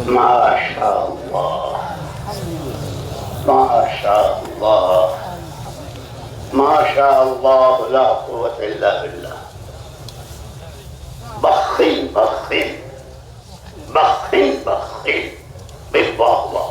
ما شاء الله ما شاء الله ما شاء الله لا قوة إلا بالله. بخين بخين بخين بخين بالله.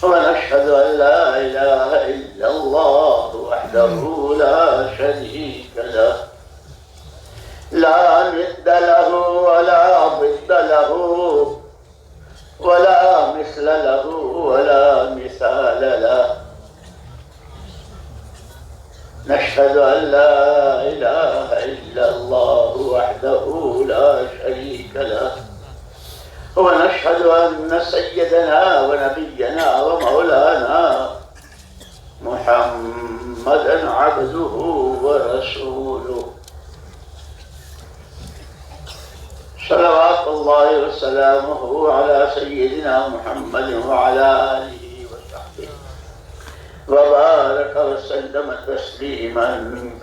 ونشهد أن لا إله إلا الله وحده لا شريك له لا ند له ولا ضد له ولا مثل له ولا مثال له. نشهد أن لا إله إلا الله وحده لا شريك له ونشهد أن سيدنا ونبينا ومولانا محمدا عبده ورسوله صلوات الله وسلامه على سيدنا محمد وعلى آله وصحبه وبارك وسلم تسليما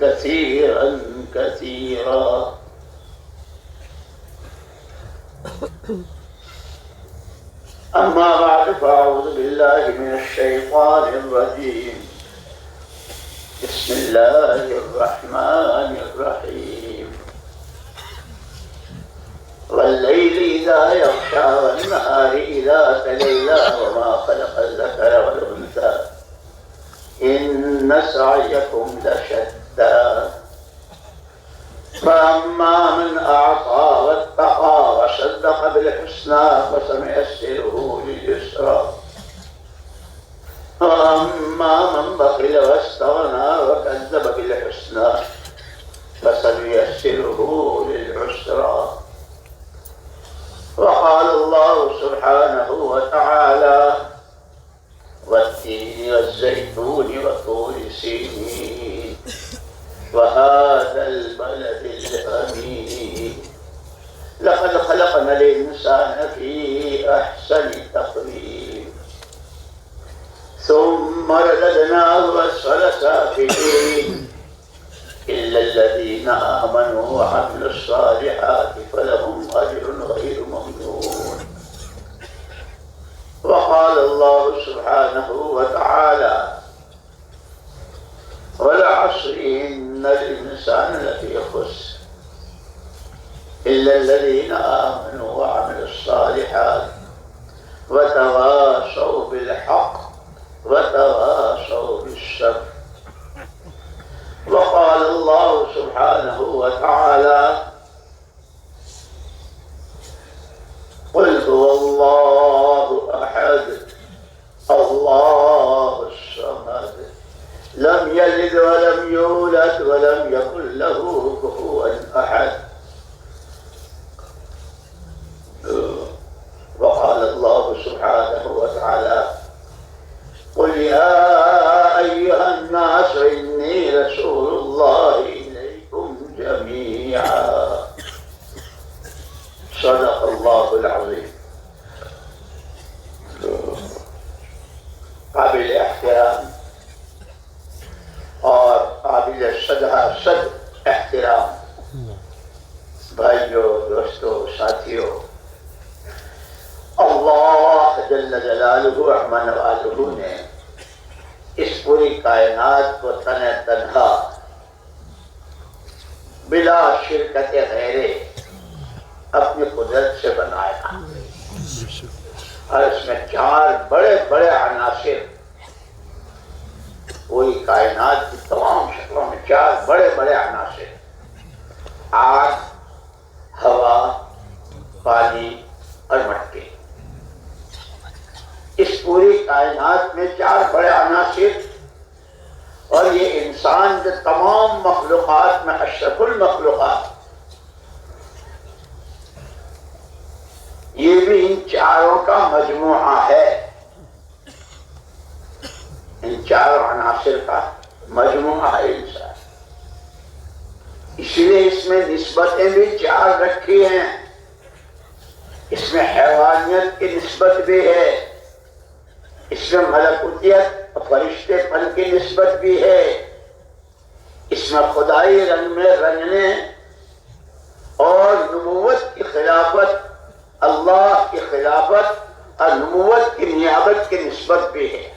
كثيرا كثيرا. أما بعد فأعوذ بالله من الشيطان الرجيم. بسم الله الرحمن الرحيم. والليل إذا يغشى والنهار إذا تجلى وما خلق الذكر والأنثى إن سعيكم لشتى فأما من أعطى واتقى وصدق بالحسنى فسنيسره لليسرى وأما من بخل واستغنى وكذب بالحسنى فسنيسره للعسرى. وقال الله سبحانه وتعالى والتين والزيتون وطور سينين وهذا البلد الأمين لقد خلقنا الإنسان في أحسن تقويم ثم رددناه أسفل سافلين إلا الذين آمنوا وعملوا الصالحات فلهم أجر غير ممنون. وقال الله سبحانه وتعالى والعصر إن الإنسان لفي خسر إلا الذين آمنوا وعملوا الصالحات وتواصوا بالحق وتواصوا بالصبر. وقال الله سبحانه وتعالى قل هو الله أحد الله الصمد لم يلد ولم يولد ولم يكن له كفوا أحد. وقال الله سبحانه وتعالى قل يا أيها الناس إني رسول الله إليكم صدہ صد احترام۔ بھائیو، دوستو، ساتھیو، اللہ جل جلالہ عما نوالہ نے اس پوری کائنات کو تنہا بلا شرکت غیرے اپنی قدرت سے بنایا، اور اس میں 4 بڑے بڑے عناصر، پوری کائنات کی تمام شکلوں میں 4 بڑے بڑے عناصر، آگ، ہوا، پانی اور مٹی۔ اس پوری کائنات میں 4 بڑے عناصر، اور یہ انسان جو تمام مخلوقات میں اشرف المخلوقات، یہ بھی ان 4 کا مجموعہ ہے، ان 4 عناصر کا مجموعہ ہے انسان۔ اس لیے اس میں نسبتیں بھی 4 رکھی ہیں، اس میں حیوانیت کی نسبت بھی ہے، اس میں ملکوتیت اور فرشتے پن کی نسبت بھی ہے، اس میں خدائی رنگ میں رنگنے اور نبوت کی خلافت، اللہ کی خلافت اور نبوت کی نیابت کی نسبت بھی ہے۔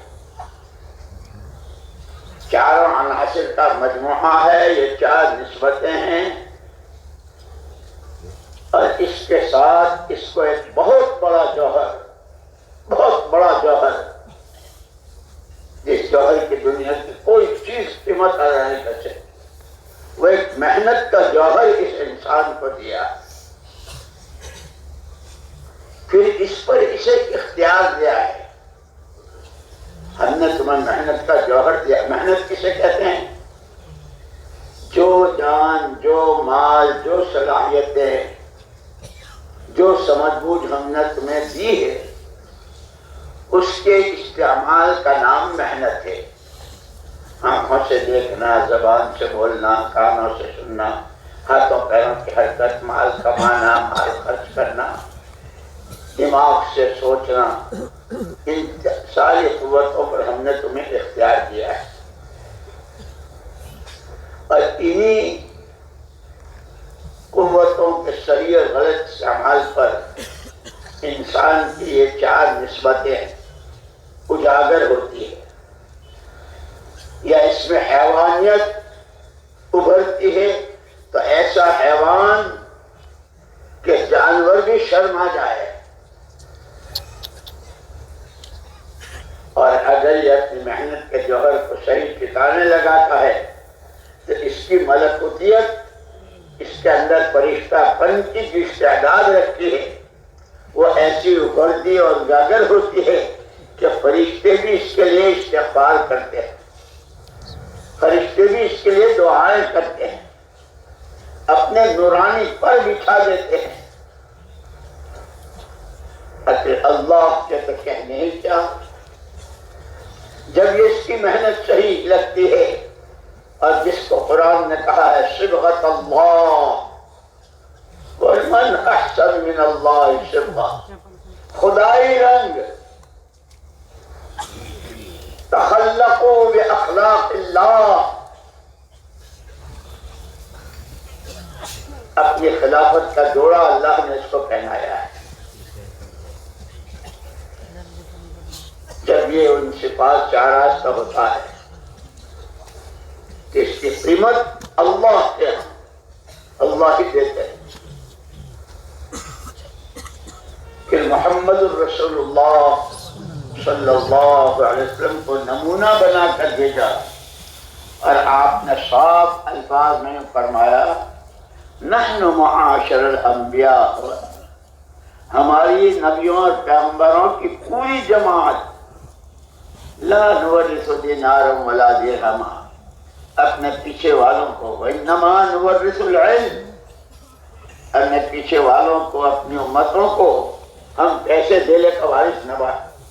4 عناصر کا مجموعہ ہے، یہ 4 نسبتیں ہیں، اور اس کے ساتھ اس کو ایک بہت بڑا جوہر، بہت بڑا جوہر، جس جوہر کی دنیا کی کوئی چیز قیمت ادا نہیں کر سکتی، وہ ایک محنت کا جوہر اس انسان کو دیا، پھر اس پر اسے اختیار دیا ہے۔ ہم نے تمہیں محنت کا جوہر دیا۔ محنت کسے کہتے ہیں؟ جو جان، جو مال، جو صلاحیتیں، جو سمجھ بوجھ ہم نے تمہیں دی ہے، اس کے استعمال کا نام محنت ہے۔ آنکھوں سے دیکھنا، زبان سے بولنا، کانوں سے سننا، ہاتھوں پیروں کی حرکت، مال کمانا، مال خرچ کرنا، دماغ سے سوچنا، ان ساری قوتوں پر ہم نے تمہیں اختیار دیا ہے، اور انہی قوتوں کے صحیح اور غلط استعمال پر انسان کی یہ 4 نسبتیں اجاگر ہوتی ہے، یا اس میں حیوانیت ابھرتی ہے، تو ایسا حیوان کہ جانور بھی شرما جائے، اور اگر یہ اپنی محنت کے جوہر کو صحیح ٹھکانے لگاتا ہے تو اس کی ملکوتیت، اس کے اندر فرشتہ پن کی جو استعداد رکھتی ہے، وہ ایسی ابھرتی اور اجاگر ہوتی ہے کہ فرشتے بھی اس کے لیے استغفار کرتے ہیں، فرشتے بھی اس کے لیے دعائیں کرتے ہیں، اپنے نورانی پر بچھا دیتے ہیں۔ اگر اللہ کے تو کہنے ہی کیا، جب یہ اس کی محنت صحیح لگتی ہے، اور جس کو قرآن نے کہا ہے صبغۃ اللہ، ومن احسن من اللہ صبغہ، خدائی رنگ، تخلقوا باخلاق اللہ، اپنی خلافت کا جوڑا اللہ نے اس کو پہنایا ہے۔ جب یہ ان صفات 4 راستہ ہوتا ہے کہ اس کی قیمت اللہ کے اللہ ہی دیتے ہیں۔ پھر محمد الرسول اللہ صلی اللہ علیہ وسلم کو نمونہ بنا کر بھیجا، اور آپ نے صاف الفاظ میں فرمایا، نحن معاشر الانبیاء، ہماری نبیوں اور پیغمبروں کی پوری جماعت، لا نورث دینارا ولا درہما، اپنے پیچھے والوں کو، وانما نورث العلم، اپنے پیچھے والوں کو، اپنی امتوں کو ہم پیسے دینے کا وارث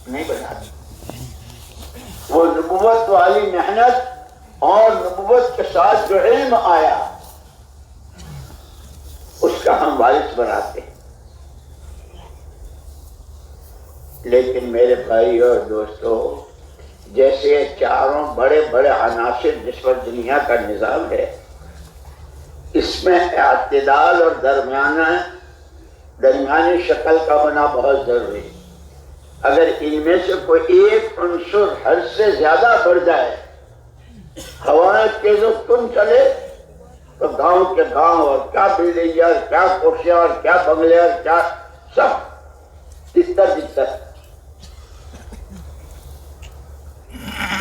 نہیں بناتے۔ وہ نبوت والی محنت اور نبوت کے ساتھ جو علم آیا، اس کا ہم وارث بناتے ہیں۔ لیکن میرے بھائی اور دوستو، جیسے چاروں بڑے بڑے عناصر جس پر دنیا کا نظام ہے، اس میں اعتدال اور درمیانی شکل کا ہونا بہت ضروری ہے۔ اگر ان میں سے کوئی ایک عنصر حد سے زیادہ بڑھ جائے، ہوائیں تیز و تند چلے، تو گاؤں کے گاؤں اور کیا بلڈنگ اور کیا کوٹھیاں اور کیا بنگلے اور کیا سب تتر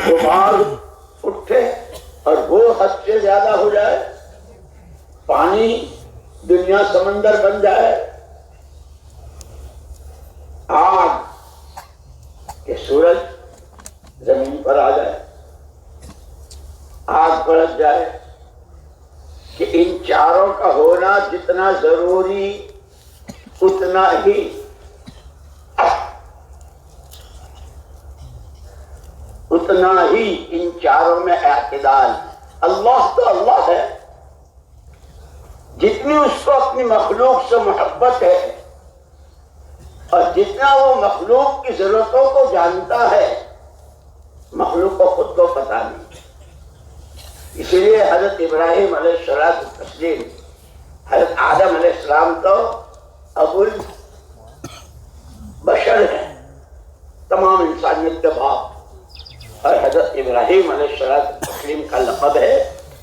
غبار اٹھے اور وہ حد سے زیادہ ہو جائے، پانی دنیا سمندر بن جائے، آگ کہ سورج زمین پر آ جائے، آگ بڑھ جائے، کہ ان چاروں کا ہونا جتنا ضروری اتنا ہی ان چاروں میں اعتدال۔ اللہ تو اللہ ہے، جتنی اس کو اپنی مخلوق سے محبت ہے اور جتنا وہ مخلوق کی ضرورتوں کو جانتا ہے، مخلوق کو خود کو پتہ نہیں۔ اسی لیے حضرت ابراہیم علیہ السلام، حضرت آدم علیہ السلام تو ابو البشر ہیں، تمام انسانیت کے باپ، اور حضرت ابراہیم علیہ السلام کا لقب ہے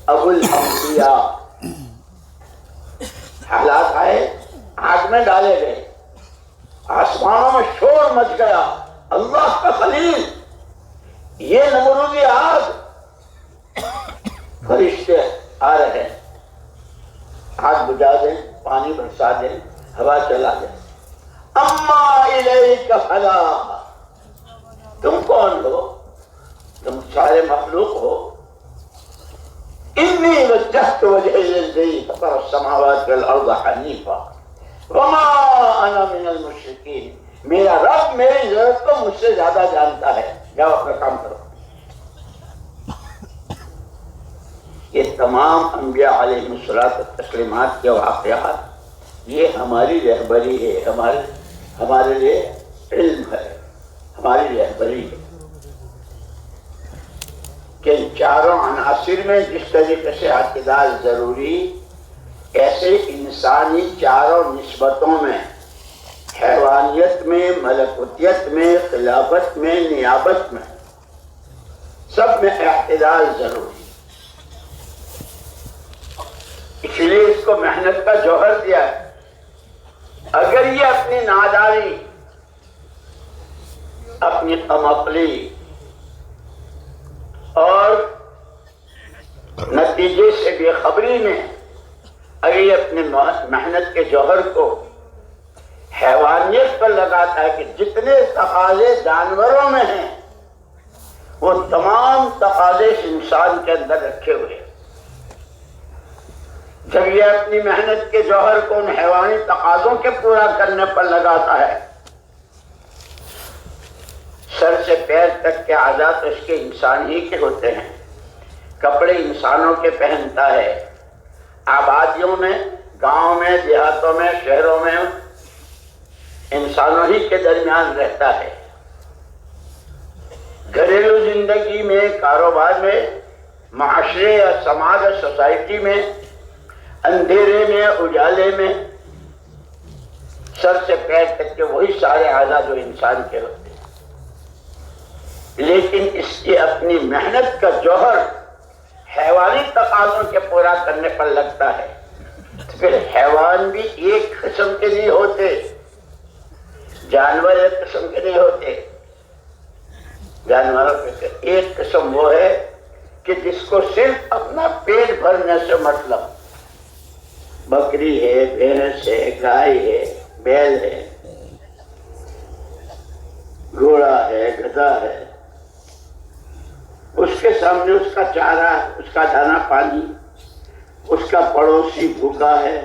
ابو الانبیاء۔ حالات آئے، آگ میں ڈالے گئے، آسمانوں میں شور مچ گیا، اللہ کا خلیل، یہ نمرودی آگ، فرشتے آ رہے ہیں، آگ بجھا دیں، پانی برسا دیں، ہوا چلا دیں۔ اما الیک فلا، تم کون ہو؟ تم سارے مخلوق ہو۔ انی وجہت وجہی للذی فطر السماوات والارض حنیفا وما انا من المشرکین، میرا رب میری ضرورت کو مجھ سے زیادہ جانتا ہے، جاؤ اپنا کام کرو۔ یہ تمام انبیاء علیہ السلام کے واقعات، یہ ہماری رہبری ہے، ہمارے لیے علم ہے، ہماری رہبری ہے کہ ان چاروں عناصر میں جس طریقے سے اعتدال ضروری، ایسے انسانی چاروں نسبتوں میں، حیوانیت میں، ملکوتیت میں، خلافت میں، نیابت میں، سب میں اعتدال ضروری۔ اس لیے اس کو محنت کا جوہر دیا ہے۔ اگر یہ اپنی نادانی، اپنی کم عقلی اور نتیجے سے بے خبری میں اگر یہ اپنے محنت کے جوہر کو حیوانیت پر لگاتا ہے کہ جتنے تقاضے جانوروں میں ہیں وہ تمام تقاضے انسان کے اندر رکھے ہوئے ہیں، جب یہ اپنی محنت کے جوہر کو ان حیوانی تقاضوں کے پورا کرنے پر لگاتا ہے، سر سے پیر تک کے اعضاء تو اس کے انسان ہی کے ہوتے ہیں، کپڑے انسانوں کے پہنتا ہے، آبادیوں میں، گاؤں میں، دیہاتوں میں، شہروں میں انسانوں ہی کے درمیان رہتا ہے، گھریلو زندگی میں، کاروبار میں، معاشرے یا سماج اور سوسائٹی میں، اندھیرے میں، اجالے میں، سر سے پیر تک کے وہی سارے اعضاء جو انسان کے ہوتے ہیں، لیکن اس کی اپنی محنت کا جوہر حیوانی تقاضوں کے پورا کرنے پر لگتا ہے، تو پھر حیوان بھی ایک قسم کے نہیں ہوتے، جانور ایک قسم کے نہیں ہوتے، جانوروں کے ایک قسم وہ ہے کہ جس کو صرف اپنا پیٹ بھرنے سے مطلب، بکری ہے، بھینس ہے، گائے ہے، بیل ہے، گھوڑا ہے، گدھا ہے، اس کے سامنے اس کا چارہ، اس کا دانا پانی، اس کا پڑوسی بھوکا ہے،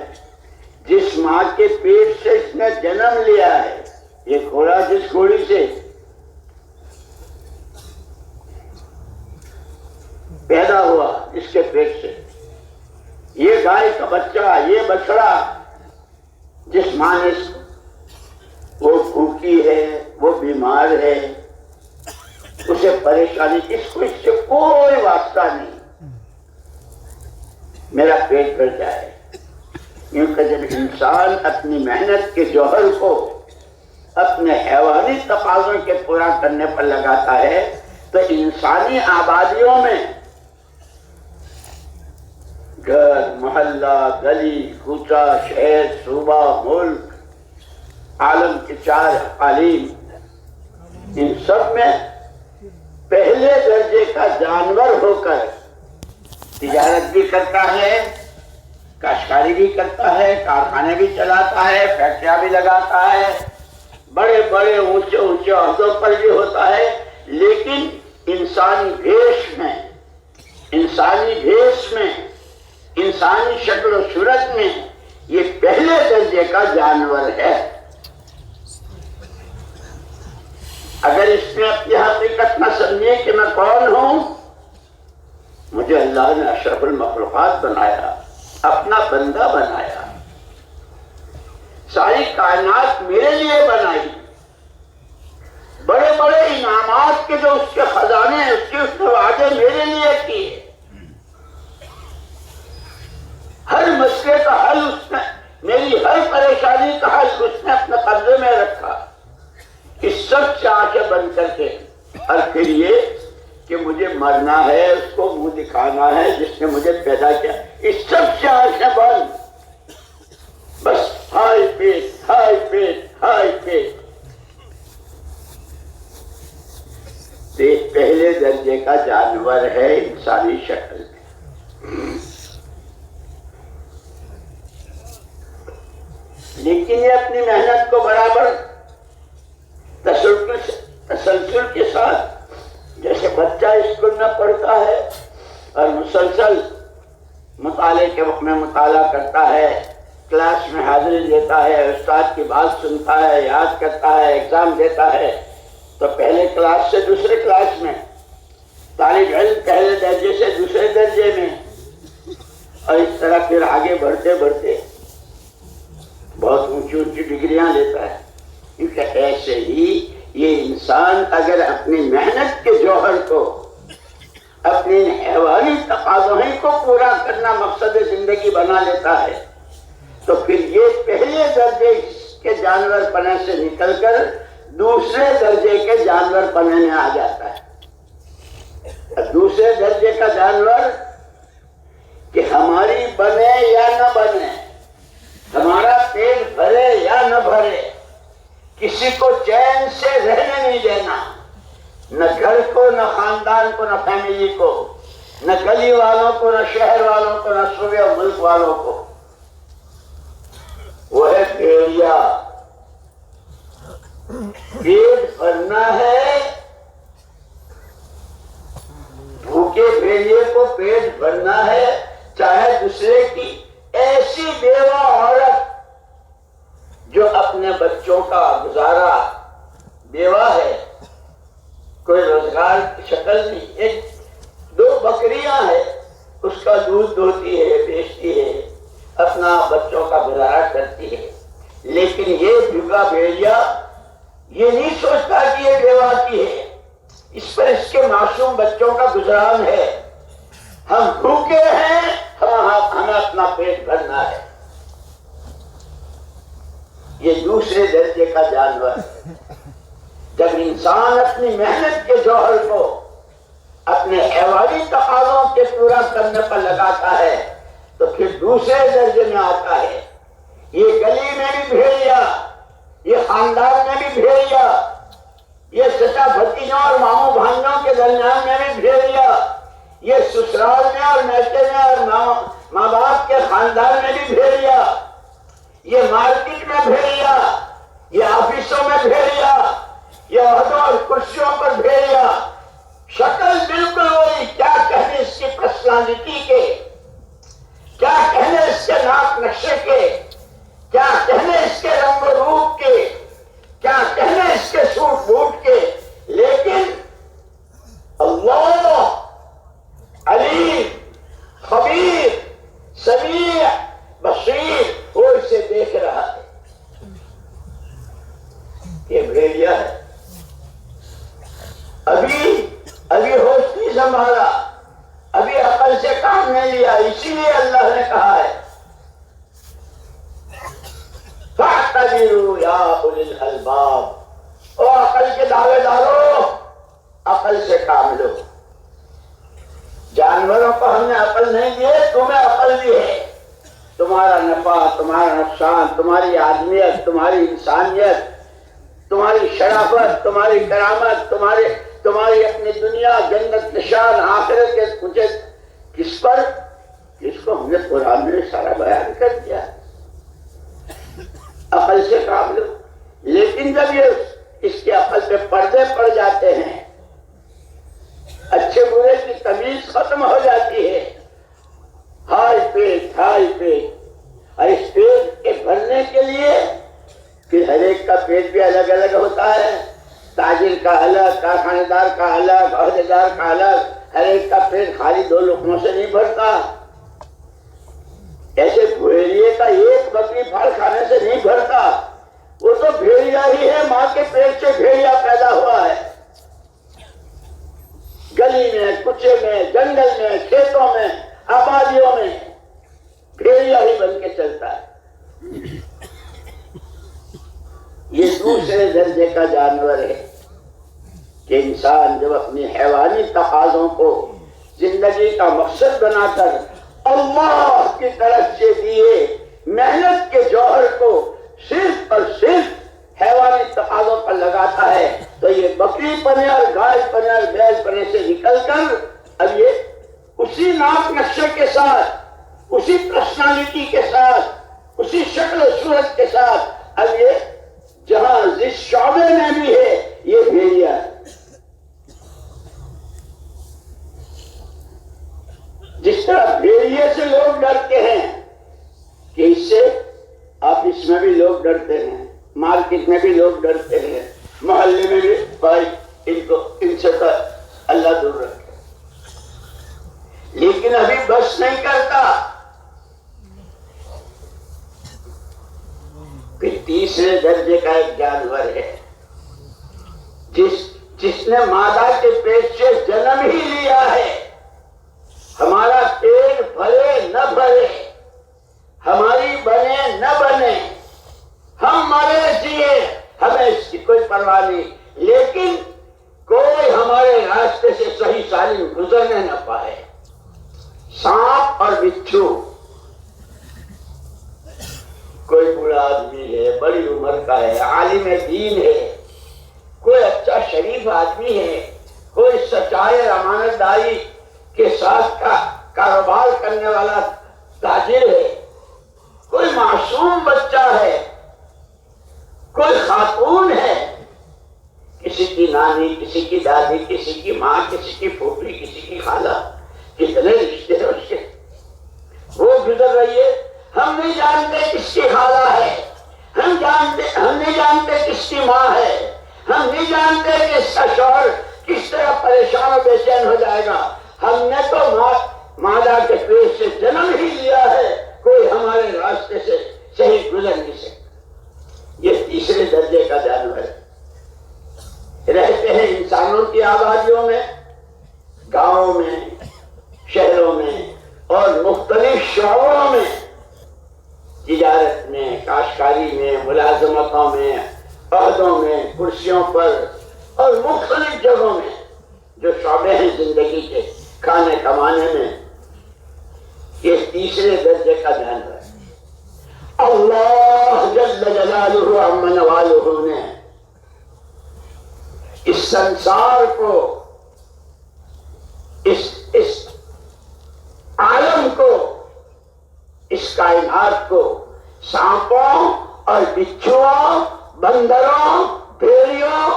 جس ماں کے پیٹ سے اس نے جنم لیا ہے، یہ گھوڑا جس گھوڑی سے پیدا ہوا، اس کے پیٹ سے، یہ گائے کا بچہ، یہ بچڑا جس ماں نے وہ بھوکی ہے، وہ بیمار ہے، اسے پریشانی، اس کو اس سے کوئی واسطہ نہیں، میرا پیٹ بھر جائے۔ کیونکہ جب انسان اپنی محنت کے جوہر کو اپنے حیوانی تقاضوں کے پورا کرنے پر لگاتا ہے تو انسانی آبادیوں میں گھر، محلہ، گلی، کوچہ، شہر، صوبہ، ملک، عالم کے 4 اقالیم، ان سب میں پہلے درجے کا جانور ہو کر تجارت بھی کرتا ہے، کاشتکاری بھی کرتا ہے، کارخانے بھی چلاتا ہے، فیکٹریاں بھی لگاتا ہے، بڑے بڑے اونچے اونچے عہدوں پر بھی ہوتا ہے، لیکن انسانی بھیش میں، انسانی شکل و صورت میں یہ پہلے درجے کا جانور ہے۔ اگر اس نے اپنی حقیقت نہ سمجھے کہ میں کون ہوں، مجھے اللہ نے اشرف المخلوقات بنایا، اپنا بندہ بنایا، ساری کائنات میرے لیے بنائی، بڑے بڑے انعامات کے جو اس کے خزانے ہیں، اس نے وعدے میرے لیے کیے، ہر مسئلے کا حل اس نے، میری ہر پریشانی کا حل اس نے اپنے قبضے میں رکھا، اس سب سے آنکھیں بند کر کے، اور پھر یہ کہ مجھے مرنا ہے، اس کو منہ دکھانا ہے جس نے مجھے پیدا کیا، اس سب سے آنکھیں بند، بس ہائی پیٹ، ہائی پیٹ، ہائی پیٹ۔ یہ پہلے درجے کا جانور ہے انسانی شکل میں، لیکن یہ اپنی محنت کو برابر تسلسل کے ساتھ، جیسے بچہ اسکول میں پڑھتا ہے اور مسلسل مطالعے کے وقت میں مطالعہ کرتا ہے، کلاس میں حاضری دیتا ہے، استاد کی بات سنتا ہے، یاد کرتا ہے، ایگزام دیتا ہے، تو پہلے کلاس سے دوسرے کلاس میں، طالب علم پہلے درجے سے دوسرے درجے میں، اور اس طرح پھر آگے بڑھتے بڑھتے بہت اونچی اونچی ڈگریاں لیتا ہے۔ کیونکہ ایسے ہی یہ انسان اگر اپنی محنت کے جوہر کو، اپنے حیوانی تقاضوں کو پورا کرنا مقصد زندگی بنا لیتا ہے تو پھر یہ پہلے درجے کے جانور پنے سے نکل کر دوسرے درجے کے جانور پنے میں آ جاتا ہے۔ دوسرے درجے کا جانور کہ ہماری بنے یا نہ بنے، ہمارا پیٹ بھرے یا نہ بھرے، کسی کو چین سے رہنے نہیں دینا، نہ گھر کو، نہ خاندان کو، نہ فیملی کو، نہ گلی والوں کو، نہ شہر والوں کو، نہ صوبے اور ملک والوں کو۔ وہ ہے بھیڑیا، پیٹ بھرنا ہے، بھوکے بھیڑیے کو پیٹ بھرنا ہے، چاہے دوسرے کی ایسی بیوہ عورت جو اپنے بچوں کا گزارا، بیوہ ہے، کوئی روزگار کی شکل نہیں، ایک 2 بکریاں ہیں، اس کا دودھ دوہتی ہے، بیچتی ہے، اپنا بچوں کا گزارا کرتی ہے، لیکن یہ بھوکا بھیڑیا یہ نہیں سوچتا کہ یہ بیوہ کی ہے، اس پر اس کے معصوم بچوں کا گزران ہے، ہم بھوکے ہیں، ہمیں اپنا پیٹ بھرنا ہے۔ یہ دوسرے درجے کا جانور ہے۔ جب انسان اپنی محنت کے جوہر کو اپنے حیوانی تقاضوں کے پورا کرنے پر لگاتا ہے تو پھر دوسرے درجے میں آتا ہے۔ یہ گلی میں بھی بھیڑیا، یہ خاندان میں بھی بھیڑیا، یہ چچا بھتیجوں اور ماموں بھانجوں کے درمیان میں بھی بھیڑیا، یہ سسرال میں اور میکے میں اور ماں باپ کے خاندان میں بھی بھیڑیا، یہ مارکیٹ میں بھیڑیا، یہ آفسوں میں بھیڑیا، یہ عہدوں اور کرسیوں پر بھیڑیا، شکل بالکل وہی، کیا کہنے اس کی پرسنالٹی کے، کیا کہنے اس کے ناک نقشے کے، کیا کہنے اس کے رنگ و روپ کے، کیا کہنے اس کے سوٹ بوٹ کے، لیکن اللہ علیم خبیر سمیع بصیر وہ اسے دیکھ رہا ہے۔ یہ بھیڑیا ہے، ابھی تمہارا نفع، تمہارا نقصان، تمہاری آدمیت، تمہاری انسانیت، تمہاری شرافت، تمہاری کرامت، تمہاری اپنی دنیا جنت نشان آخرت کے مجھے کس پر، جس کو ہم نے قرآن میں سارا بیان کر دیا عقل سے قابل. لیکن جب یہ اس کے عقل پہ پردے پڑ جاتے ہیں، اچھے برے کی تمیز ختم ہو جاتی ہے، ہائی پیٹ ہائی پیٹ، اور اس پیٹ کے بھرنے کے لیے پھر ہر ایک کا پیٹ بھی الگ الگ ہوتا ہے. تاجر کا الگ، کارخانے دار کا الگ، عہدیدار کا الگ. ہر ایک کا پیٹ خالی 2 لقموں سے نہیں بھرتا. ایسے بھیڑیے کا ایک بکری پھل کھانے سے نہیں بھرتا. وہ تو بھیڑیا ہی ہے، ماں کے پیٹ سے بھیڑیا پیدا ہوا ہے. گلی میں، کوچے میں، جنگل میں، کھیتوں میں، آبادیوں میں بھیڑیا ہی بن کے چلتا ہے. یہ دوسرے درجے کا جانور ہے کہ انسان جب اپنی حیوانی تقاضوں کو زندگی کا مقصد بنا کر اللہ کی طرف سے دیے محنت کے جوہر کو صرف اور صرف حیوانی تقاضوں پر لگاتا ہے، تو یہ بکری پنے اور گائے پنے اور بیل پنے سے نکل کر اب یہ اسی ناک نقشے کے ساتھ، اسی پرسنالٹی کے ساتھ، اسی شکل و صورت کے ساتھ اب یہ جہاں جس شعبے میں بھی ہے یہ بھیڑیا ہے. جس طرح بھیڑیے سے لوگ ڈرتے ہیں کہ اس سے آفس میں بھی لوگ ڈرتے ہیں، مارکیٹ میں بھی لوگ ڈرتے ہیں، محلے میں بھی بھائی ان سے تو اللہ دور رکھے، لیکن ابھی بس نہیں کرتا. پھر تیسرے درجے کا ایک جانور ہے جس نے مادہ کے پیٹ سے جنم ہی لیا ہے. ہمارا پیٹ بھرے نہ بھرے، ہماری بنے نہ بنے، ہم مرے جیے، ہمیں اس کی کوئی پرواہ نہیں، لیکن کوئی ہمارے راستے سے صحیح سالم گزرنے نہ پائے. سانپ اور بچھو، کوئی بوڑھا آدمی ہے، بڑی عمر کا ہے، عالم دین ہے، کوئی اچھا شریف آدمی ہے، کوئی سچائی اور امانت داری کے ساتھ کاروبار کرنے والا تاجر ہے، کوئی معصوم بچہ ہے، کوئی خاتون ہے، کسی کی نانی، کسی کی دادی، کسی کی ماں، کسی کی پھوپھی، کسی کی خالہ، کتنے رشتے ہیں اس کے، وہ گزر رہی ہے. ہم نہیں جانتے کس کی خالہ ہے، ہم نہیں جانتے کس کی ماں ہے، ہم نہیں جانتے کہ اس کا شوہر کس طرح پریشان اور بے چین ہو جائے گا. ہم نے تو مادہ کے پیٹ سے جنم ہی لیا ہے، کوئی ہمارے راستے سے صحیح گزر نہیں سکتا. یہ تیسرے درجے کا جانور ہے. رہتے ہیں انسانوں کی آبادیوں میں، گاؤں میں، شہروں میں اور مختلف شعبوں میں، تجارت میں، کاشتکاری میں، ملازمتوں میں، عہدوں میں، کرسیوں پر اور مختلف جگہوں میں جو شعبے ہیں زندگی کے، کھانے کمانے میں. یہ تیسرے درجے کا جانور ہے. اللہ جل جلالہ عم نوالہ نے اس سنسار کو، اس عالم کو، اس کائنات کو سانپوں اور بچھوؤں، بندروں، بھیڑیوں،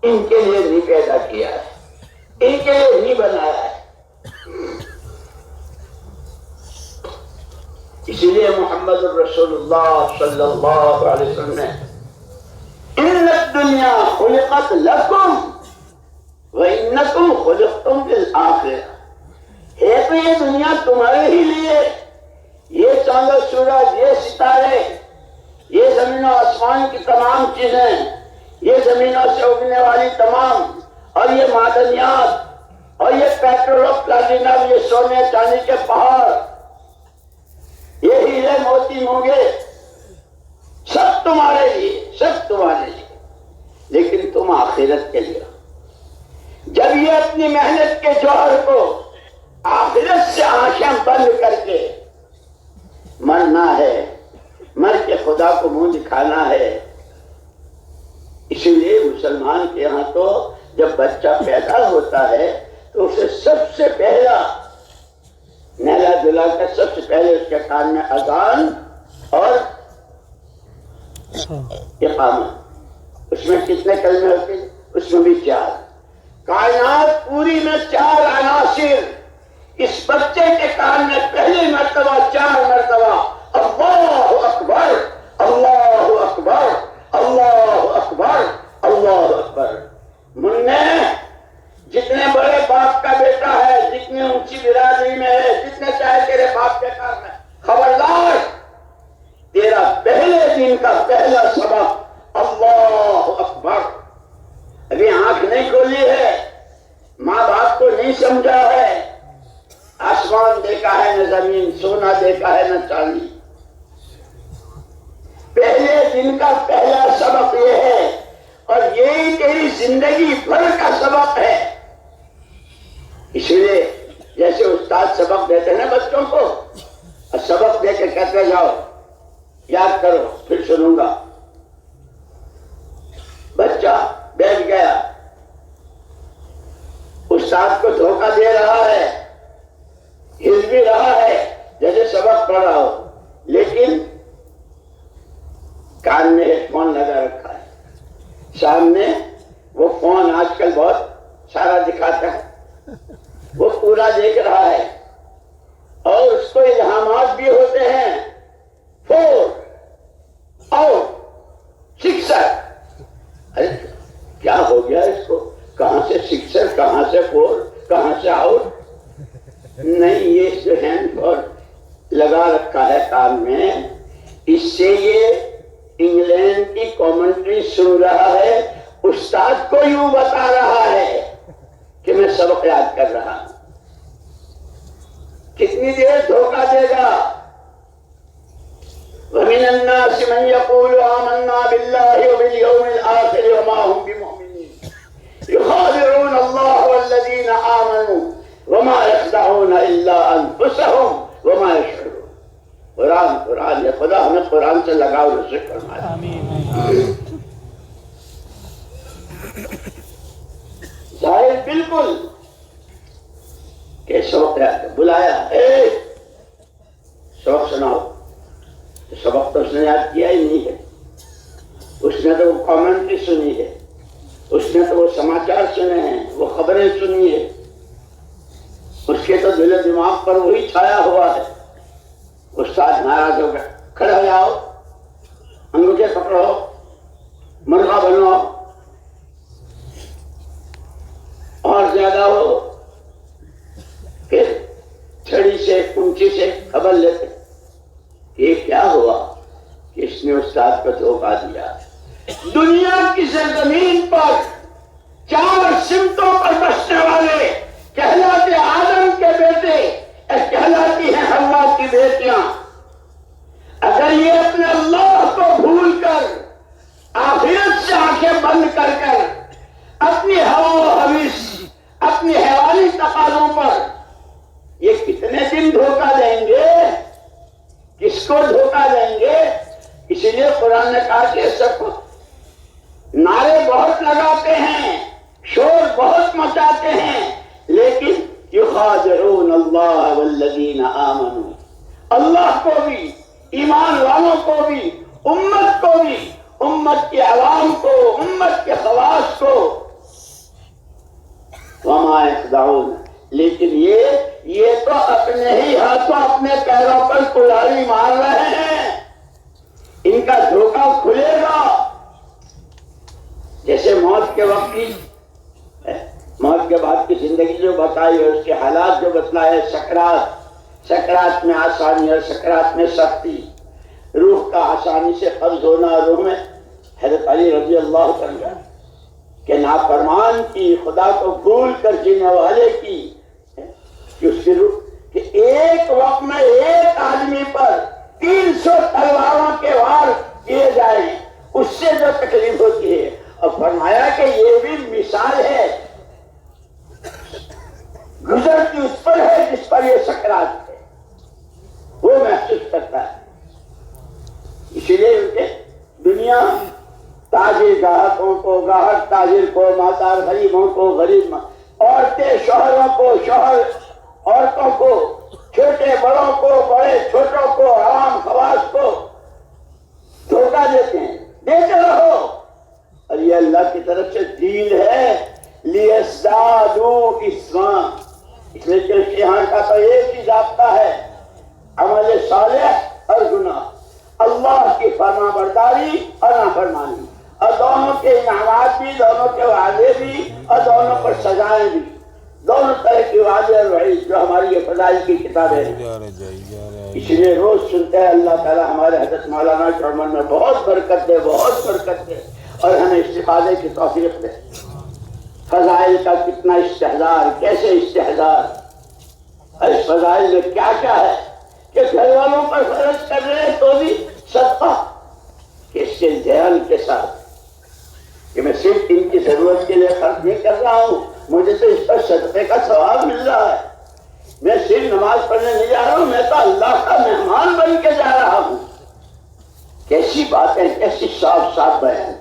ان کے لیے نہیں پیدا کیا ہے، ان کے لیے نہیں بنایا ہے. اسی لیے محمد الرسول اللہ صلی اللہ علیہ وسلم نے ان الدنیا خلقت لکم وانکم خلقتم للآخرہ، ہے تو یہ دنیا تمہارے ہی لیے. یہ چاند و سورج، یہ ستارے، یہ زمین و آسمان کی تمام چیزیں، یہ زمینوں سے اگنے والی تمام، اور یہ معدنیات، اور یہ پیٹرول اور پلاٹینم، یہ سونے چاندی کے پہاڑ، یہ ہیرے موتی مونگے، سب تمہارے لیے، سب تمہارے لیے. لیکن تم آخرت کے لیے. جب یہ اپنی محنت کے جوہر کو آخرت سے آنکھیں بند کر کے من آنا ہے، مر کے خدا کو منہ دکھانا ہے۔ اسی لیے مسلمان کے یہاں تو جب بچہ پیدا ہوتا ہے تو اسے سب سے پہلا نہلا دھلا کر سب سے پہلے اس کے کان میں اذان اور اقامت۔ اس میں کتنے کلمے ہوتے ہیں؟ اس میں بھی 4۔ کائنات پوری میں 4 عناصر، اس بچے کے کان میں پہلی مرتبہ 4 مرتبہ اللہ اکبر اللہ اکبر اللہ اکبر اللہ اکبر۔ منع جتنے بڑے باپ کا بیٹا ہے، جتنی اونچی برادری میں ہے، جتنے چاہے تیرے باپ کے کام ہے، خبردار تیرا پہلے دن کا پہلا سبق اللہ اکبر۔ ابھی آنکھ نہیں کھولی ہے، ماں باپ کو نہیں سمجھا ہے، آسمان دیکھا ہے نہ زمین، سونا دیکھا ہے نہ چاندی۔ پہلے دن کا پہلا سبق یہ ہے، اور یہی تیری زندگی بھر کا سبق ہے۔ اسی لیے جیسے استاد سبق دیتے ہیں نا بچوں کو، اور سبق دے کے کہتے جاؤ یاد کرو پھر سنوں گا، بچہ بیٹھ گیا، استاد کو دھوکہ دے رہا ہے، ہل بھی رہا ہے جیسے سبق پڑھ رہا ہو، لیکن کان میں ہیڈ فون لگا رکھا ہے، سامنے وہ فون آج کل بہت سارا دکھاتا ہے، وہ پورا دیکھ رہا ہے، اور اس کو الہامات بھی ہوتے ہیں، 4 آؤٹ سکسر۔ ارے کیا ہو گیا اس کو؟ کہاں سے سکسر، کہاں سے 4، کہاں سے آؤٹ؟ نہیں، یہ جو ہینڈ لگا رکھا ہے کان میں، اس سے یہ انگلینڈ کی کامنٹری سن رہا ہے، استاد کو یوں بتا رہا ہے کہ میں سبق یاد کر رہا ہوں۔ کتنی دیر دھوکہ دے گا؟ وَمِنَ النَّاسِ مَن يَقُولُ آمَنَّا بِاللَّهِ وَبِالْيَوْمِ الْآخِرِ وَمَا هُمْ بِمُؤْمِنِينَ يُخَادِعُونَ اللَّهَ وَالَّذِينَ آمَنُوا وَمَا يَخْدَعُونَ إِلَّا أَنفُسَهُمْ وَمَا يَشْعُرُونَ۔ قرآن یہ خدا ہمیں قرآن سے لگاؤ رزق فرمائے۔ ظاہر بالکل کہ سبق بلایا، سبق سناؤ، سبق تو اس نے یاد کیا ہی نہیں ہے، اس نے تو وہ کامنٹری سنی ہے، اس نے تو وہ سماچار سنے ہیں، وہ خبریں سنی ہے، اس کے تو دل و دماغ پر وہی چھایا ہوا ہے۔ استاد ناراض ہو گیا، کھڑے ہو جاؤ، انگوٹھے پکڑو، مرغا بنو، اور زیادہ ہو، پھر چھڑی سے کنچی سے خبر لیتے۔ یہ کیا ہوا کہ اس نے استاد کو دھوکہ دیا؟ دنیا کی سرزمین پر 4 سمتوں پر بسنے والے کہلاتے آدم کے بیٹے، کہلاتی ہیں حوا کی بیٹیاں، اگر یہ اپنے اللہ کو بھول کر، آخرت سے آنکھیں بند کر کر، اپنی ہوا و حویث، اپنی حیوانی تقاضوں پر یہ کتنے دن دھوکہ دیں گے؟ کس کو دھوکہ دیں گے؟ اسی لیے قرآن نے کہا کہ سب نعرے بہت لگاتے ہیں، شور بہت مچاتے ہیں، لیکن یخادعون اللہ والذین آمنوا، اللہ کو بھی، ایمان والوں کو بھی، امت کو بھی، امت کے عوام کو، امت کے خواص کو، وما یخدعون، لیکن یہ تو اپنے ہی ہاتھوں اپنے پیروں پر کلہاڑی مار رہے ہیں، ان کا دھوکہ کھلے گا۔ جیسے موت کے وقت کی، موت کے بعد کی زندگی جو بتائی ہے، اس کے حالات جو بتلائے، سکرات میں آسانی اور سکرات میں سختی، روح کا آسانی سے قبض ہونا، روح میں حضرت علی رضی اللہ عنہ کہ نافرمان کی، خدا کو بھول کر جینے والے کی، کہ اس کی روح کہ ایک وقت میں ایک آدمی پر 300 تلواروں کے وار کیے جائیں، اس سے جو تکلیف ہوتی ہے، اور فرمایا کہ یہ بھی مثال ہے، گزرتی اس پر ہے جس پر یہ سکرات ہے، وہ محسوس کرتا ہے۔ اسی لیے دنیا تاجر گاہکوں کو، گاہک تاجر کو، مالدار غریبوں کو، غریب عورتیں شوہروں کو، شوہر عورتوں کو، چھوٹے بڑوں کو، بڑے چھوٹوں کو، عوام خواص کو دھوکہ دیتے ہیں. دیتے رہو. اور یہ اللہ کی طرف سے دین ہے لیزدادوا اثما. اس لیے کہ یہاں کا تو ایک ہی ضابطہ ہے، عمل صالح اور گناہ، اللہ کی فرما برداری اور نافرمانی، اور دونوں کے انعامات بھی، دونوں کے وعدے بھی، اور دونوں پر سزائیں بھی، دونوں طرح کی وعدے اور وعید جو ہماری یہ فضائل کی کتابیں ہیں. اس لیے روز سنتے ہیں اللہ تعالیٰ ہمارے حضرت مولانا کے عمر میں بہت برکت دے، بہت برکت دے، اور ہمیں استفادے کی توفیق دے. فضائل کا کتنا استحضار، کیسے استحضار، اور اس فضائل میں کیا کیا ہے کہ گھر والوں پر فرض کر رہے ہیں تو بھی صدقہ اس کے دھیان کے ساتھ کہ میں صرف ان کی ضرورت کے لیے خرچ نہیں کر رہا ہوں، مجھے تو اس پر صدقے کا ثواب مل رہا ہے. میں صرف نماز پڑھنے نہیں جا رہا ہوں، میں تو اللہ کا مہمان بن کے جا رہا ہوں. کیسی باتیں، کیسی صاف صاف بیان.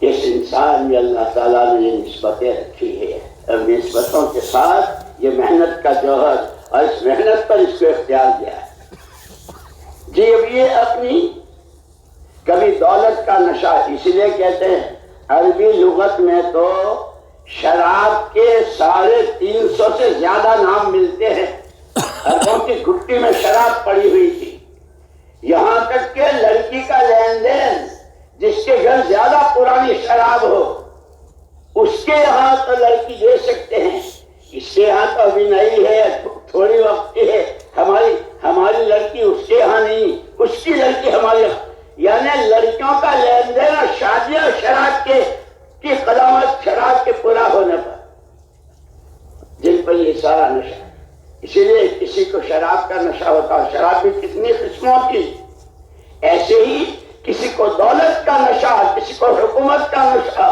اس انسان میں اللہ تعالیٰ نے یہ نسبتیں رکھی ہے، اور نسبتوں کے ساتھ یہ محنت کا جوہر، اور اس محنت پر اس کو اختیار دیا ہے. جی اب یہ اپنی کبھی دولت کا نشہ، اس لیے کہتے ہیں عربی لغت میں تو شراب کے 350 سے زیادہ نام ملتے ہیں. عربوں کی گھٹی میں شراب پڑی ہوئی تھی، یہاں تک کہ لڑکی کا لین دین جس کے گھر زیادہ پرانی شراب ہو اس کے یہاں تو لڑکی دے سکتے ہیں، اس کے یہاں تو ابھی نئی ہے، تھوڑی وقت کی ہے، ہماری لڑکی اس کے یہاں نہیں، اس کی لڑکی ہمارے یہاں. یعنی لڑکیوں کا لین دین اور شادیاں شراب کی قدامت شراب کے پورا ہونے پر، جن پر یہ سارا نشہ. اسی لیے کسی کو شراب کا نشہ ہوتا ہے. شراب بھی کتنی قسموں کی، ایسے ہی کسی کو دولت کا نشہ، کسی کو حکومت کا نشہ،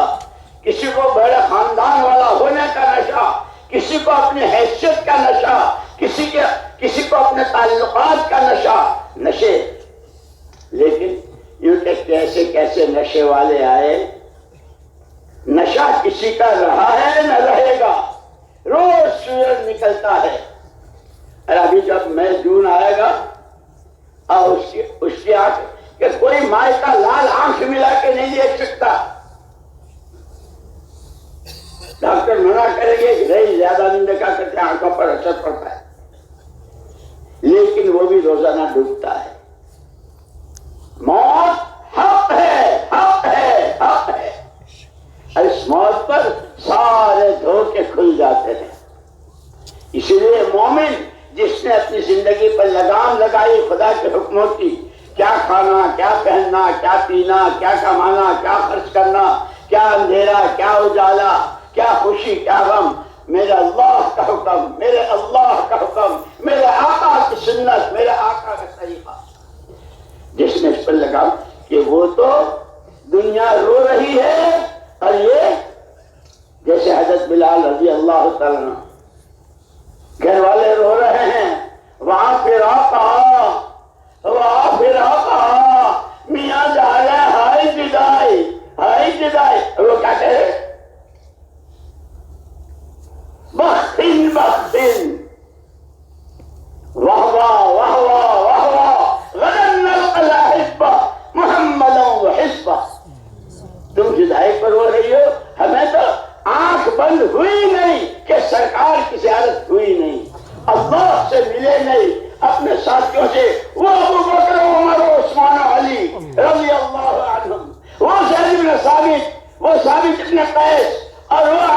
کسی کو بڑے خاندان والا ہونے کا نشہ، کسی کو اپنی حیثیت کا نشہ، کسی کو اپنے تعلقات کا نشہ. نشے، لیکن یوں کہ کیسے کیسے نشے والے آئے. نشہ کسی کا رہا ہے نہ رہے گا، روز سورج نکلتا ہے. اور ابھی جب میں جون آئے گا اور اس کی آنکھ کہ کوئی مائع کا لال آنکھ ملا کے نہیں دیکھ سکتا. ڈاکٹر منع کریں گے کہ نہیں زیادہ نہیں دیکھا کرتے، آنکھوں پر اثر پڑتا ہے، لیکن وہ بھی روزانہ ڈوبتا ہے. موت حق ہے، حق ہے، حق ہے. اس موت پر سارے دھوکے کھل جاتے ہیں. اسی لیے مومن جس نے اپنی زندگی پر لگام لگائی خدا کے حکموں کی، کیا کھانا، کیا پہننا، کیا پینا، کیا کمانا، کیا خرچ کرنا، کیا اندھیرا، کیا اجالا، کیا خوشی، کیا غم، میرے اللہ کا حکم، میرے اللہ کا حکم، میرے آقا کی سنت، میرے آقا کا طریقہ. جس نے اس پر لگا کہ وہ تو دنیا رو رہی ہے، اور یہ جیسے حضرت بلال رضی اللہ تعالیٰ عنہ، گھر والے رو رہے ہیں، وہاں پھر آقا میاں جا رہے ہائی جدائی، ہائی جدائی. وہ کیا کہہ رہے؟ بختن بختن، واہ واہ واہ واہ واہ واہ، غدن نلقى الأحبة محمدا وحزبه. تم جدائی پر رو رہی ہو، ہمیں تو آنکھ بند ہوئی نہیں کہ سرکار کی زیارت ہوئی نہیں، اللہ سے ملے نہیں، اپنے ساتھیوں سے، وہ ابو بکر عمر و عثمان و علی رضی اللہ عنہم، وہ زید بن ثابت، وہ ثابت بن قیس، اور وہ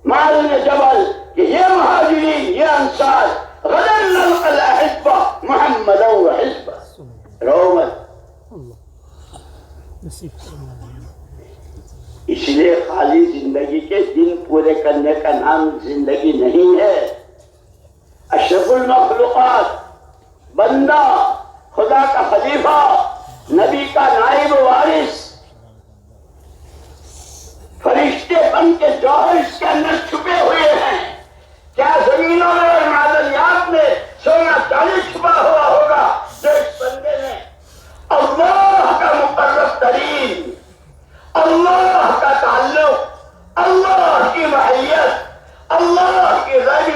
معاذ بن جبل، کہ یہ مہاجرین، یہ انصار، غدن نلقى الأحبة محمدا وحزبه. رومت. اس لیے خالی زندگی کے دن پورے کرنے کا نام زندگی نہیں ہے. اشرف المخلوقات، بندہ، خدا کا خلیفہ، نبی کا نائب وارث، فرشتے بن کے جوہر اس کے اندر چھپے ہوئے ہیں. کیا زمینوں میں اور معدنیات